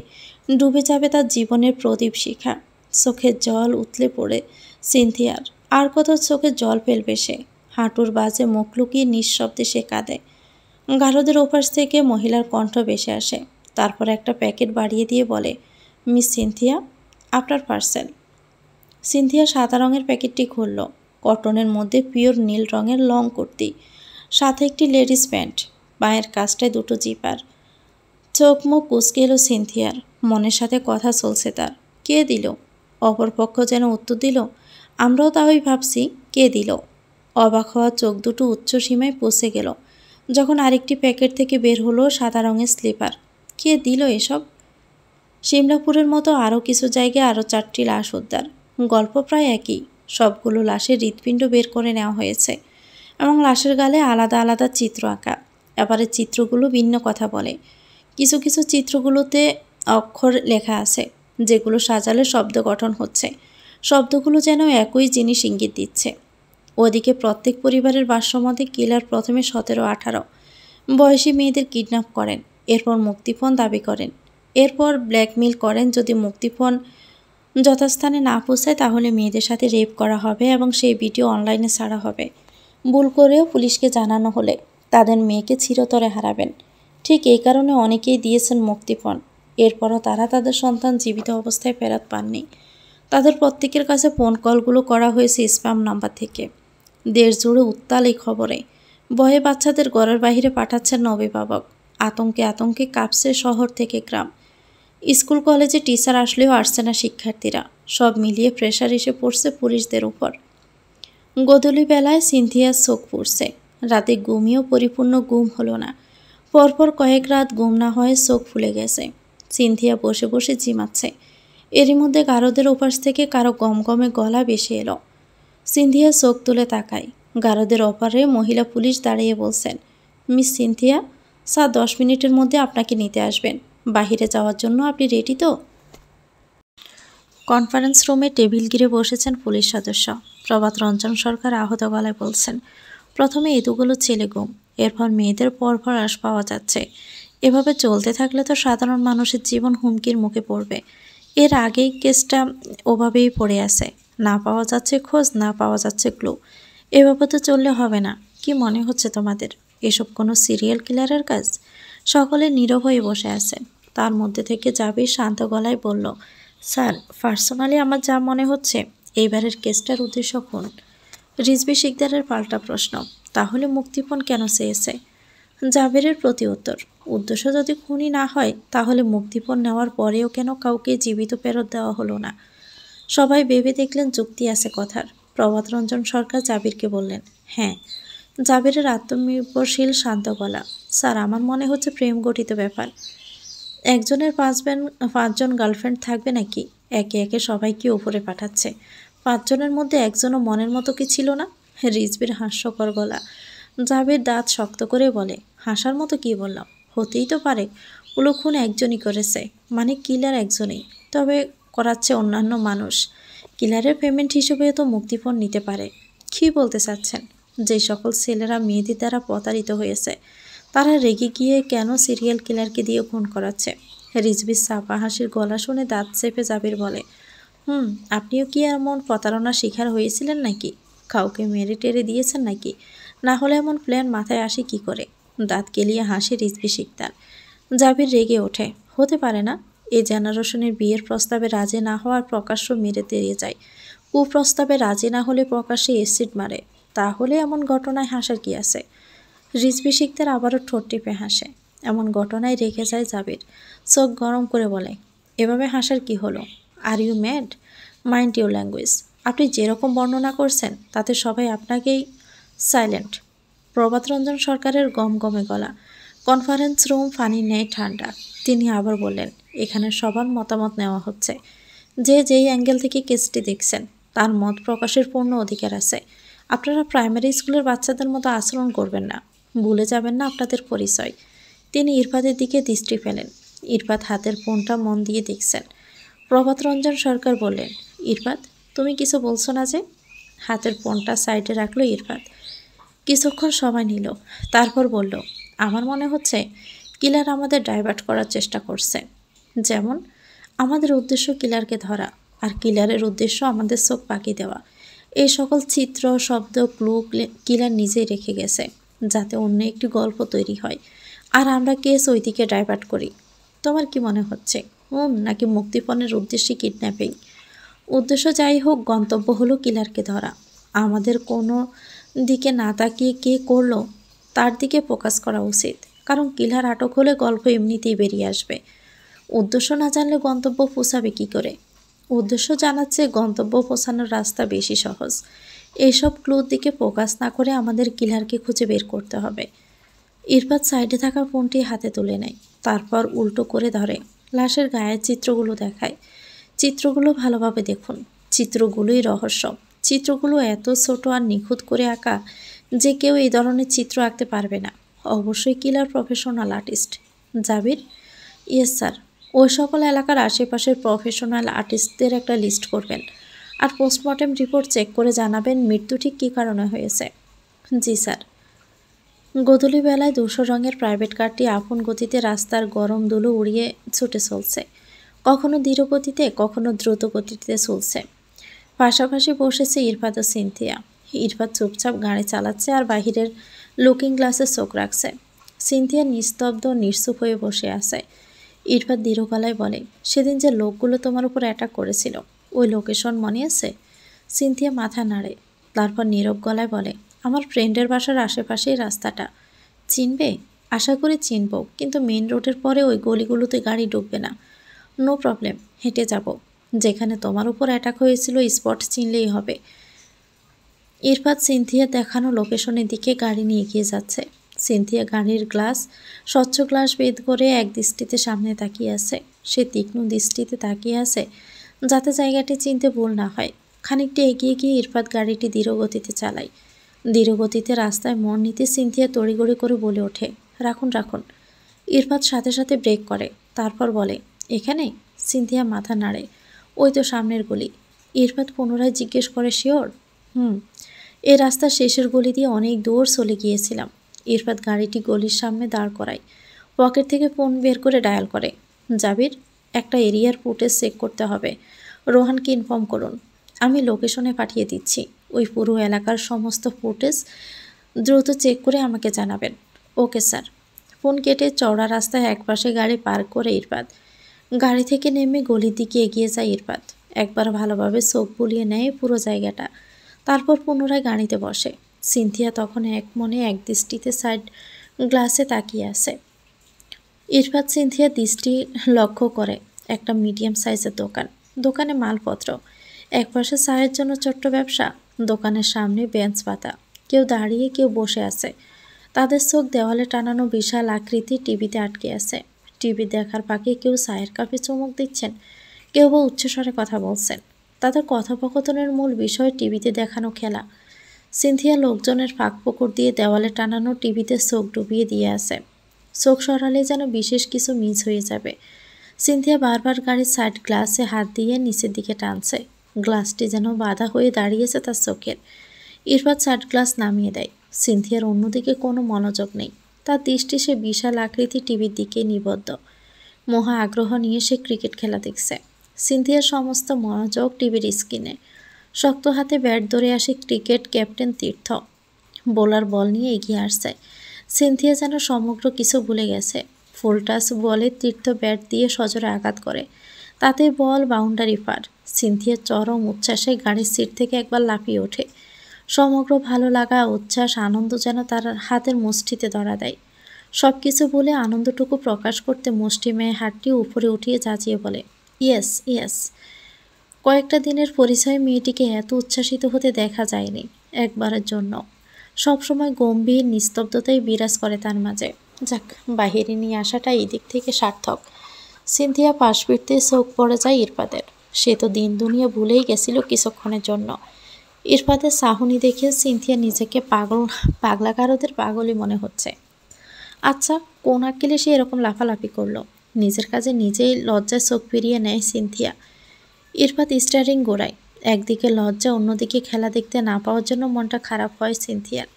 ডুবে যাবে তার জীবনের প্রদীপ শিখা? চোখের জল উতলে পড়ে সিনথিয়ার। আর কত চোখে জল ফেলবে সে? হাঁটুর বাজে মুখ লুকিয়ে নিঃশব্দে সে কাঁদে। গারদের ওপাশ থেকে মহিলার কণ্ঠ ভেসে আসে। তারপর একটা প্যাকেট বাড়িয়ে দিয়ে বলে, মিস সিনথিয়া, আপনার পার্সেল। সিনথিয়া সাদা রঙের প্যাকেটটি খুলল। কটনের মধ্যে পিওর নীল রঙের লং কুর্তি, সাথে একটি লেডিস প্যান্ট, পায়ের কাছটায় 2টো জিপার। চোখ মুখ কুঁচকে এলো সিনথিয়ার। মনের সাথে কথা চলছে তার। কে দিল? অপরপক্ষ যেন উত্তর দিল। আমরাও তাই ভাবছি, কে দিল? অবাক হওয়া চোখ দুটো উচ্চ সীমায় পৌঁছে গেল যখন আরেকটি প্যাকেট থেকে বের হলো সাদা রঙের স্লিপার। কে দিল এসব? সিমলাপুরের মতো আরও কিছু জায়গায় আরও 4টি লাশ উদ্ধার। গল্প প্রায় একই। সবগুলো লাশের হৃৎপিণ্ড বের করে নেওয়া হয়েছে এবং লাশের গালে আলাদা আলাদা চিত্র আঁকা। এবারে চিত্রগুলো ভিন্ন কথা বলে। কিছু কিছু চিত্রগুলোতে অক্ষর লেখা আছে, যেগুলো সাজালে শব্দ গঠন হচ্ছে। শব্দগুলো যেন একই জিনিস ইঙ্গিত দিচ্ছে। ওদিকে প্রত্যেক পরিবারের ভাষ্যমতে কিলার প্রথমে 17-18 বয়সী মেয়েদের কিডন্যাপ করেন, এরপর মুক্তিপণ দাবি করেন, এরপর ব্ল্যাকমেইল করেন যদি মুক্তিপণ যথাস্থানে না পৌঁছায় তাহলে মেয়েদের সাথে রেপ করা হবে এবং সেই ভিডিও অনলাইনে ছাড়া হবে। ভুল করেও পুলিশকে জানানো হলে তাদের মেয়েকে চিরতরে হারাবেন। ঠিক এই কারণে অনেকেই দিয়েছেন মুক্তিপণ। এরপরও তারা তাদের সন্তান জীবিত অবস্থায় ফেরত পাননি। তাদের প্রত্যেকের কাছে ফোন কলগুলো করা হয়েছে স্প্যাম নাম্বার থেকে। দেশ জুড়ে উত্তাল এই খবরে। ভয়ে বাচ্চাদের ঘরের বাইরে পাঠাচ্ছেন অভিভাবক। আতঙ্কে আতঙ্কে কাঁপছে শহর থেকে গ্রাম। স্কুল কলেজে টিচার আসলেও আসছে না শিক্ষার্থীরা। সব মিলিয়ে প্রেশার এসে পড়ছে পুলিশদের উপর। গোধূলি বেলায় সিনথিয়ার চোখ পড়ছে। রাতে ঘুমিয়েও পরিপূর্ণ ঘুম হলো না। পরপর কয়েক রাত ঘুম না হয়ে চোখ ফুলে গেছে। সিনথিয়া বসে বসে জিমাচ্ছে। এরই মধ্যে গারদের ওপাশ থেকে কারো গমগমে গলা ভেসে এলো। সিনথিয়া চোখ তুলে তাকায়। গারদের ওপারে মহিলা পুলিশ দাঁড়িয়ে বলছেন, মিস সিনথিয়া, স্যার 10 মিনিটের মধ্যে আপনাকে নিতে আসবেন। বাহিরে যাওয়ার জন্য আপনি রেডি তো? কনফারেন্স রুমে টেবিল ঘিরে বসেছেন পুলিশ সদস্য। প্রভাত রঞ্জন সরকার আহত গলায় বলছেন, প্রথমে এতগুলো ছেলে গুম, এরপর মেয়েদের পরপর হ্রাস পাওয়া যাচ্ছে। এভাবে চলতে থাকলে তো সাধারণ মানুষের জীবন হুমকির মুখে পড়বে। এর আগেই কেসটা ওভাবেই পড়ে আছে। না পাওয়া যাচ্ছে খোঁজ, না পাওয়া যাচ্ছে ক্লু। এভাবে তো চললে হবে না। কি মনে হচ্ছে তোমাদের এসব কোনো সিরিয়াল কিলারের কাজ? সকলে নীরব হয়ে বসে আছে। তার মধ্যে থেকে জাবির শান্ত গলায় বলল, স্যার, পার্সোনালি আমার যা মনে হচ্ছে এইবারের কেসটার উদ্দেশ্য খুন। রিজভী শিকদারের পাল্টা প্রশ্ন, তাহলে মুক্তিপণ কেন চেয়েছে? জাবেরের প্রতি উত্তর, উদ্দেশ্য যদি খুনই না হয় তাহলে মুক্তিপণ নেওয়ার পরেও কেন কাউকে জীবিত ফেরত দেওয়া হলো না? সবাই ভেবে দেখলেন যুক্তি আছে কথার। প্রভাত রঞ্জন সরকার জাবিরকে বললেন, হ্যাঁ। জাবেরের আত্মনির্ভরশীল শান্ত গলা, স্যার, আমার মনে হচ্ছে প্রেম গঠিত ব্যাপার। একজনের 5জন গার্লফ্রেন্ড থাকবে নাকি? একে একে সবাইকে উপরে পাঠাচ্ছে। 5 জনের মধ্যে একজনও মনের মতো কি ছিল না? রিজভির হাস্যকর গলা। জাবের দাঁত শক্ত করে বলে, হাসার মতো কি বললাম? হতেই তো পারে। ওগুলো খুন একজনই করেছে, মানে কিলার একজনই, তবে করাচ্ছে অন্যান্য মানুষ। কিলারের পেমেন্ট হিসেবে তো মুক্তিপণ নিতে পারে। কী বলতে চাচ্ছেন? যে সকল ছেলেরা মেয়েদের দ্বারা প্রতারিত হয়েছে তারা রেগে গিয়ে কেন সিরিয়াল কিলারকে দিয়ে খুন করাচ্ছে? রিজভির চাপা হাসির গলা শুনে দাঁত চেপে জাবির বলে, আপনিও কি এমন প্রতারণার শিকার হয়েছিলেন নাকি? কাউকে মেরে টেরে দিয়েছেন নাকি? না হলে এমন প্ল্যান মাথায় আসে কি করে? দাঁত কেলিয়ে হাসে রিজভি শিকদার। জাবির রেগে ওঠে, হতে পারে না। এই জেনারেশনের বিয়ের প্রস্তাবে রাজি না হওয়ার প্রকাশ্য মেরে তেড়িয়ে যায়। কুপ্রস্তাবে রাজি না হলে প্রকাশ্যে এসিড মারে। তাহলে এমন ঘটনায় হাসার কি আছে? রিজভি শিকদার আবারও ঠোঁট টিপে হাসে। এমন ঘটনায় রেখে যায় জাবির। চোখ গরম করে বলে, এভাবে হাসার কি হলো? Are you mad? Mind your language. আপনি যেরকম বর্ণনা করছেন তাতে সবাই আপনাকেই। সাইলেন্ট। প্রভাত রঞ্জন সরকারের গমগমে গলা। কনফারেন্স রুম ফানির ন্যায় ঠান্ডা। তিনি আবার বললেন, এখানে সবার মতামত নেওয়া হচ্ছে। যে যেই অ্যাঙ্গেল থেকে কেসটি দেখছেন তার মত প্রকাশের পূর্ণ অধিকার আছে। আপনারা প্রাইমারি স্কুলের বাচ্চাদের মতো আচরণ করবেন না। ভুলে যাবেন না আপনাদের পরিচয়। তিনি ইরফাদের দিকে দৃষ্টি ফেলেন। ইরফাদ হাতের ফোনটা মন দিয়ে দেখছেন। প্রভাত রঞ্জন সরকার বললেন, ইরফাদ, তুমি কিছু বলছো না যে? হাতের ফোনটা সাইডে রাখলো ইরফাদ। কিছুক্ষণ সময় নিল, তারপর বলল, আমার মনে হচ্ছে কিলার আমাদের ডাইভার্ট করার চেষ্টা করছে। যেমন? আমাদের উদ্দেশ্য কিলারকে ধরা, আর কিলারের উদ্দেশ্য আমাদের চোখ পাকি দেওয়া। এই সকল চিত্র, শব্দ, ক্লু কিলার নিজেই রেখে গেছে, যাতে অন্য একটি গল্প তৈরি হয়, আর আমরা কেস ওই দিকে ডাইভার্ট করি। তোমার কি মনে হচ্ছে নাকি মুক্তিপণের উদ্দেশ্যে কিডন্যাপিং? উদ্দেশ্য যাই হোক, গন্তব্য হলো কিলারকে ধরা। আমাদের কোনো দিকে না তাকিয়ে কে করলো তার দিকে ফোকাস করা উচিত, কারণ কিলার আটক হলে গল্প এমনিতেই বেরিয়ে আসবে। উদ্দেশ্য না জানলে গন্তব্য পৌঁছাবে কী করে? উদ্দেশ্য জানার চেয়ে গন্তব্য পৌঁছানোর রাস্তা বেশি সহজ। এইসব ক্লুর দিকে ফোকাস না করে আমাদের কিলারকে খুঁজে বের করতে হবে। ইরফাদ সাইডে থাকা ফোনটি হাতে তুলে নেয়, তারপর উল্টো করে ধরে। লাশের গায়ের চিত্রগুলো দেখায়। চিত্রগুলো ভালোভাবে দেখুন। চিত্রগুলোই রহস্য। চিত্রগুলো এত ছোট আর নিখুঁত করে আঁকা যে কেউ এই ধরনের চিত্র আঁকতে পারবে না। অবশ্যই কিলার প্রফেশনাল আর্টিস্ট। জাবির, ইয়েস স্যার। ওই সকল এলাকার আশেপাশের প্রফেশনাল আর্টিস্টদের একটা লিস্ট করবেন, আর পোস্টমর্টেম রিপোর্ট চেক করে জানাবেন মৃত্যু ঠিক কী কারণে হয়েছে। জি স্যার। গোধূলি বেলায় ধূসর রঙের প্রাইভেট কারটি আপন গতিতে রাস্তার গরম ধুলো উড়িয়ে ছুটে চলছে। কখনো ধীর গতিতে, কখনো দ্রুত গতিতে চলছে। পাশাপাশি বসেছে ইরফাদ ও সিনথিয়া। ইরফাদ চুপচাপ গাড়ি চালাচ্ছে আর বাহিরের লুকিং গ্লাসে চোখ রাখছে। সিনথিয়া নিস্তব্ধ নিশ্চুপ হয়ে বসে আছে। ইরফাদ দৃঢ় গলায় বলে, সেদিন যে লোকগুলো তোমার উপর অ্যাটাক করেছিল, ওই লোকেশন মনে আছে? সিনথিয়া মাথা নাড়ে, তারপর নীরব গলায় বলে, আমার ফ্রেন্ডের বাসার আশেপাশেই রাস্তাটা। চিনবে? আশা করি চিনব, কিন্তু মেন রোডের পরে ওই গলিগুলোতে গাড়ি ঢুকবে না। নো প্রবলেম, হেঁটে যাব। যেখানে তোমার উপর অ্যাটাক হয়েছিল স্পট চিনলেই হবে। ইরফাদ সিনথিয়া দেখানো লোকেশনের দিকে গাড়ি নিয়ে এগিয়ে যাচ্ছে। সিনথিয়া গাড়ির গ্লাস, স্বচ্ছ গ্লাস ভেদ করে এক দৃষ্টিতে সামনে তাকিয়ে আছে। সে তীক্ষ্ণ দৃষ্টিতে তাকিয়ে আছে যাতে জায়গাটি চিনতে ভুল না হয়। খানিকটা এগিয়ে গিয়ে ইরফাদ গাড়িটি ধীরগতিতে চালায়। ধীরগতিতে রাস্তায় মোড় নিতে সিনথিয়া তড়িঘড়ি করে বলে ওঠে, রাখুন রাখুন। ইরফাদ সাথে সাথে ব্রেক করে, তারপর বলে, এখানে? সিনথিয়া মাথা নাড়ে, ওই তো সামনের গলি। ইরফাদ পুনরায় জিজ্ঞেস করে, শিওর? এই রাস্তার শেষের গলি দিয়ে অনেক দূর চলে গিয়েছিলাম। ইরফাদ গাড়িটি গলির সামনে দাঁড় করায়। পকেট থেকে ফোন বের করে ডায়াল করে। জাবির, একটা এরিয়ার ফুটেজ চেক করতে হবে। রোহানকে ইনফর্ম করুন। আমি লোকেশনে পাঠিয়ে দিচ্ছি। ওই পুরো এলাকার সমস্ত ফুটেজ দ্রুত চেক করে আমাকে জানাবেন। Okay sir. ফোন কেটে চওড়া রাস্তায় একপাশে গাড়ি পার্ক করে ইরফাদ গাড়ি থেকে নেমে গলির দিকে এগিয়ে যায়। ইরফাদ একবার ভালোভাবে চোখ বুলিয়ে নেয় পুরো জায়গাটা, তারপর পুনরায় গাড়িতে বসে। সিনথিয়া তখন এক মনে এক দৃষ্টিতে সাইড গ্লাসে তাকিয়ে আছে। ইরফাদ সিনথিয়া দৃষ্টি লক্ষ্য করে একটা মিডিয়াম সাইজের দোকান। দোকানে মালপত্র, একপাশে চায়ের জন্য ছোট্ট ব্যবসা। দোকানের সামনে বেঞ্চ পাতা, কেউ দাঁড়িয়ে কেউ বসে আছে। তাদের চোখ দেওয়ালে টানানো বিশাল আকৃতি টিভিতে আটকে আছে। টিভি দেখার ফাঁকে কেউ চায়ের কাপে চুমুক দিচ্ছেন, কেউ বা উচ্চস্বরে কথা বলছেন। তাদের কথোপকথনের মূল বিষয় টিভিতে দেখানো খেলা। সিনথিয়া লোকজনের ফাঁক ফোকর দিয়ে দেওয়ালে টানানো টিভিতে চোখ ডুবিয়ে দিয়ে আছে। চোখ সরালে যেন বিশেষ কিছু মিস হয়ে যাবে। সিনথিয়া বারবার গাড়ির সাইড গ্লাসে হাত দিয়ে নিচের দিকে টানছে। গ্লাসটি যেন বাধা হয়ে দাঁড়িয়েছে তার চোখের। ইরফাদ সাইড গ্লাস নামিয়ে দেয়। সিনথিয়ার অন্যদিকে কোনো মনোযোগ নেই। তার দৃষ্টি সে বিশাল আকৃতি টিভির দিকে নিবদ্ধ। মহা আগ্রহ নিয়ে সে ক্রিকেট খেলা দেখছে। সিনথিয়ার সমস্ত মনোযোগ টিভির স্ক্রিনে। শক্ত হাতে ব্যাট ধরে আসে ক্রিকেট ক্যাপ্টেন তীর্থ। বোলার বল নিয়ে এগিয়ে আসছে। সিনথিয়া যেন সমগ্র কিছু ভুলে গেছে। ফুল টাচ বলে তীর্থ ব্যাট দিয়ে সজোরে আঘাত করে। তাতে বল বাউন্ডারি পার। সিনথিয়ার চরম উচ্ছ্বাসে গাড়ির সিট থেকে একবার লাফিয়ে ওঠে। সমগ্র ভালো লাগা, উচ্ছ্বাস, আনন্দ যেন তার হাতের মুষ্টিতে ধরা দেয়। সব কিছু বলে আনন্দটুকু প্রকাশ করতে মুষ্টিমেয় হাতটি উপরে উঠিয়ে চাচিয়ে বলে, ইয়েস ইয়েস। কয়েকটা দিনের পরিচয়ে মেয়েটিকে এত উচ্ছ্বাসিত হতে দেখা যায়নি একবারের জন্য। সবসময় গম্ভীর নিস্তব্ধতাই বিরাজ করে তার মাঝে। যাক, বাহিরে নিয়ে আসাটা এই দিক থেকে সার্থক। সিনথিয়া পাশ ফিরতে চোখ পড়ে যায় ইরফাদের। সে তো দিন দুনিয়া ভুলেই গেছিল কিছুক্ষণের জন্য। ইরফাদের চাহনি দেখে সিনথিয়া নিজেকে পাগলাকারদের পাগলই মনে হচ্ছে। আচ্ছা, কোন আক্কেলে সে এরকম লাফালাফি করলো? নিজের কাজে নিজেই লজ্জায় চোখ ফিরিয়ে নেয় সিনথিয়া। ইরফাত স্টারিং গোড়ায়। একদিকে লজ্জা, অন্যদিকে খেলা দেখতে না পাওয়ার জন্য মনটা খারাপ হয় সিনথিয়ার।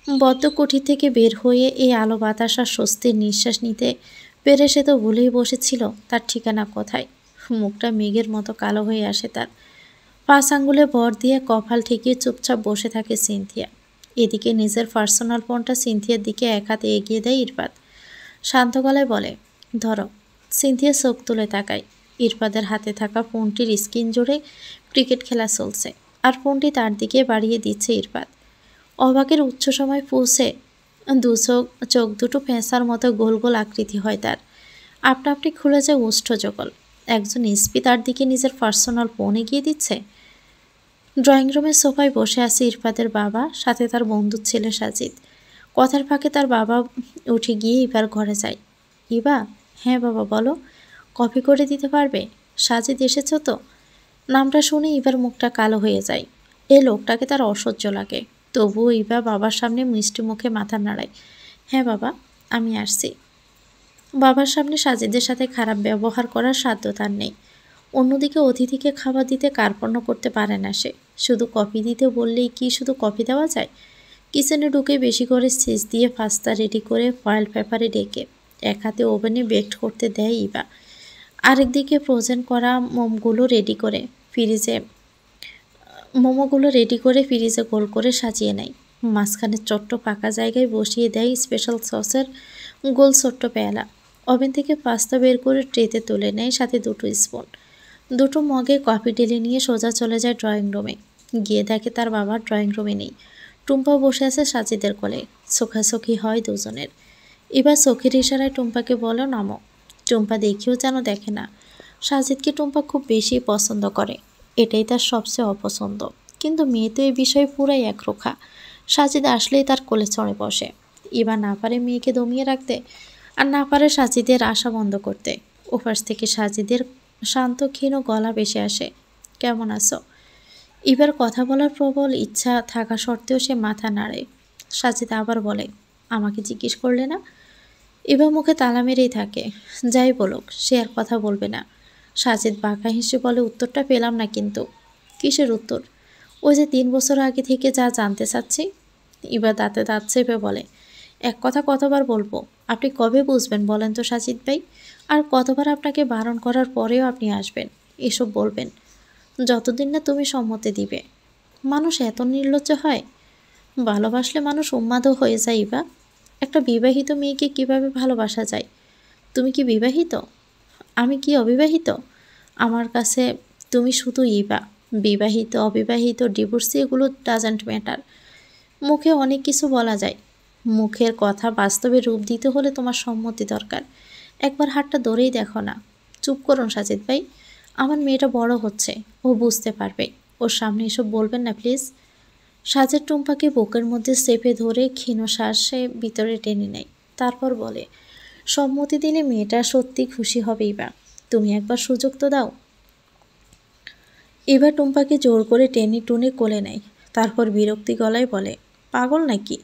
বদ্ধ কুঠি থেকে বের হয়ে এই আলো বাতাস আর স্বস্তির নিঃশ্বাস নিতে পেরে সে তো ভুলেই বসেছিল তার ঠিকানা কোথায়। মুখটা মেঘের মতো কালো হয়ে আসে তার। 5 আঙ্গুলে ভর দিয়ে কপাল ঠেকিয়ে চুপচাপ বসে থাকে সিনথিয়া। এদিকে নিজের পার্সোনাল ফোনটা সিনথিয়ার দিকে এক হাতে এগিয়ে দেয় ইরফাত। শান্ত গলায় বলে, ধরো। সিনথিয়া চোখ তুলে তাকায়। ইরফাদের হাতে থাকা ফোনটির স্ক্রিন জুড়ে ক্রিকেট খেলা চলছে, আর ফোনটি তার দিকে বাড়িয়ে দিচ্ছে ইরফাত। অবাকের উচ্চ সময় পৌঁছে চোখ দুটো ফেঁসার মতো গোল গোল আকৃতি হয় তার। আপনা আপনি খুলে যায় ওষ্ঠ জগল। একজন এসপি তার দিকে নিজের পার্সোনাল ফোন এগিয়ে দিচ্ছে। ড্রয়িং রুমের সোফায় বসে আছে ইরফাতের বাবা, সাথে তার বন্ধুর ছেলে সাজিদ। কথার ফাঁকে তার বাবা উঠে গিয়ে এবার ঘরে যায়। ইবা, হ্যাঁ বাবা বলো, কফি করে দিতে পারবে? সাজিদ এসেছ তো? নামটা শুনে ইবার মুখটা কালো হয়ে যায়। এই লোকটাকে তার অসহ্য লাগে। তবুও ইবা বাবার সামনে মিষ্টি মুখে মাথা নাড়ায়। হ্যাঁ বাবা, আমি আসছি। বাবার সামনে সাজিদের সাথে খারাপ ব্যবহার করার সাধ্য তার নেই। অন্যদিকে অতিথিকে খাবার দিতে কার্পণ্য করতে পারে না সে। শুধু কফি দিতে বললেই কি শুধু কফি দেওয়া যায়? কিচেনে ঢুকে বেশি করে সিজ দিয়ে পাস্তা রেডি করে ফয়েল পেপারে ডেকে এক হাতে ওভেনে বেকড করতে দেয় ইবা। আরেকদিকে ফ্রোজেন করা মোমোগুলো রেডি করে ফ্রিজে গোল করে সাজিয়ে নেয়। মাঝখানে ছোট্ট ফাঁকা জায়গায় বসিয়ে দেয় স্পেশাল সসের গোল ছোট্ট পেয়ালা। ওভেন থেকে পাস্তা বের করে ট্রেতে তুলে নেয়, সাথে 2 স্পুন। 2 মগে কফি ঢেলে নিয়ে সোজা চলে যায় ড্রয়িং রুমে। গিয়ে দেখে তার বাবা ড্রয়িং রুমে নেই। টুম্পা বসে আছে সাজিদের কোলে। চোখাচোখি হয় দুজনের। এবার চোখের ইশারায় টুম্পাকে বলো নামো। টুম্পা দেখেও যেন দেখে না। সাজিদকে টুম্পা খুব বেশি পছন্দ করে, এটাই তার সবচেয়ে অপছন্দ। কিন্তু মেয়ে তো এই বিষয়ে পুরাই একরোখা। সাজিদ আসলেই তার কোলে চড়ে বসে। এবার না পারে মেয়েকে দমিয়ে রাখতে, আর না পারে সাজিদের আশা বন্ধ করতে। ওপাশ থেকে সাজিদের শান্ত ক্ষীণ গলা ভেসে আসে, কেমন আছো? এবার কথা বলার প্রবল ইচ্ছা থাকা সত্ত্বেও সে মাথা নাড়ে। সাজিদ আবার বলে, আমাকে জিজ্ঞেস করলে না? এবার মুখে তালা মেরেই থাকে। যাই বলুক, সে আর কথা বলবে না। সাজিদ বাঁকা হেসে বলে, উত্তরটা পেলাম না কিন্তু। কিসের উত্তর? ওই যে 3 বছর আগে থেকে যা জানতে চাচ্ছি। এবার দাঁতে দাঁত চেপে বলে, এক কথা কতবার বলবো? আপনি কবে বুঝবেন বলেন তো সাজিদ ভাই? আর কতবার আপনাকে বারণ করার পরেও আপনি আসবেন, এসব বলবেন? যতদিন না তুমি সম্মতি দিবে। মানুষ এত নির্লজ্জ হয়? ভালোবাসলে মানুষ উন্মাদও হয়ে যায়। বা একটা বিবাহিত মেয়েকে কিভাবে ভালোবাসা যায়? তুমি কি বিবাহিত? আমি কি অবিবাহিত? আমার কাছে তুমি শুধু ইবা। বিবাহিত, অবিবাহিত, ডিভোর্সি এগুলো ডাজন্ট ম্যাটার। মুখে অনেক কিছু বলা যায়, মুখের কথা বাস্তবে রূপ দিতে হলে তোমার সম্মতি দরকার। একবার হাতটা ধরেই দেখো না। চুপ করুন সাজিদ ভাই, আমার মেয়েটা বড় হচ্ছে, ও বুঝতে পারবে। ওর সামনে এসব বলবেন না প্লিজ। সাজের টুম্পাকে বুকের মধ্যে চেপে ধরে ক্ষীণ শ্বাসে ভিতরে টেনে নেয়। তারপর বলে, সম্মতি দিলে মেয়েটা সত্যি খুশি হবেই। বা তুমি একবার সুযোগ তো দাও। এবার টুম্পাকে জোর করে টেনে টুনে কোলে নেয়। তারপর বিরক্তি গলায় বলে, পাগল নাকি?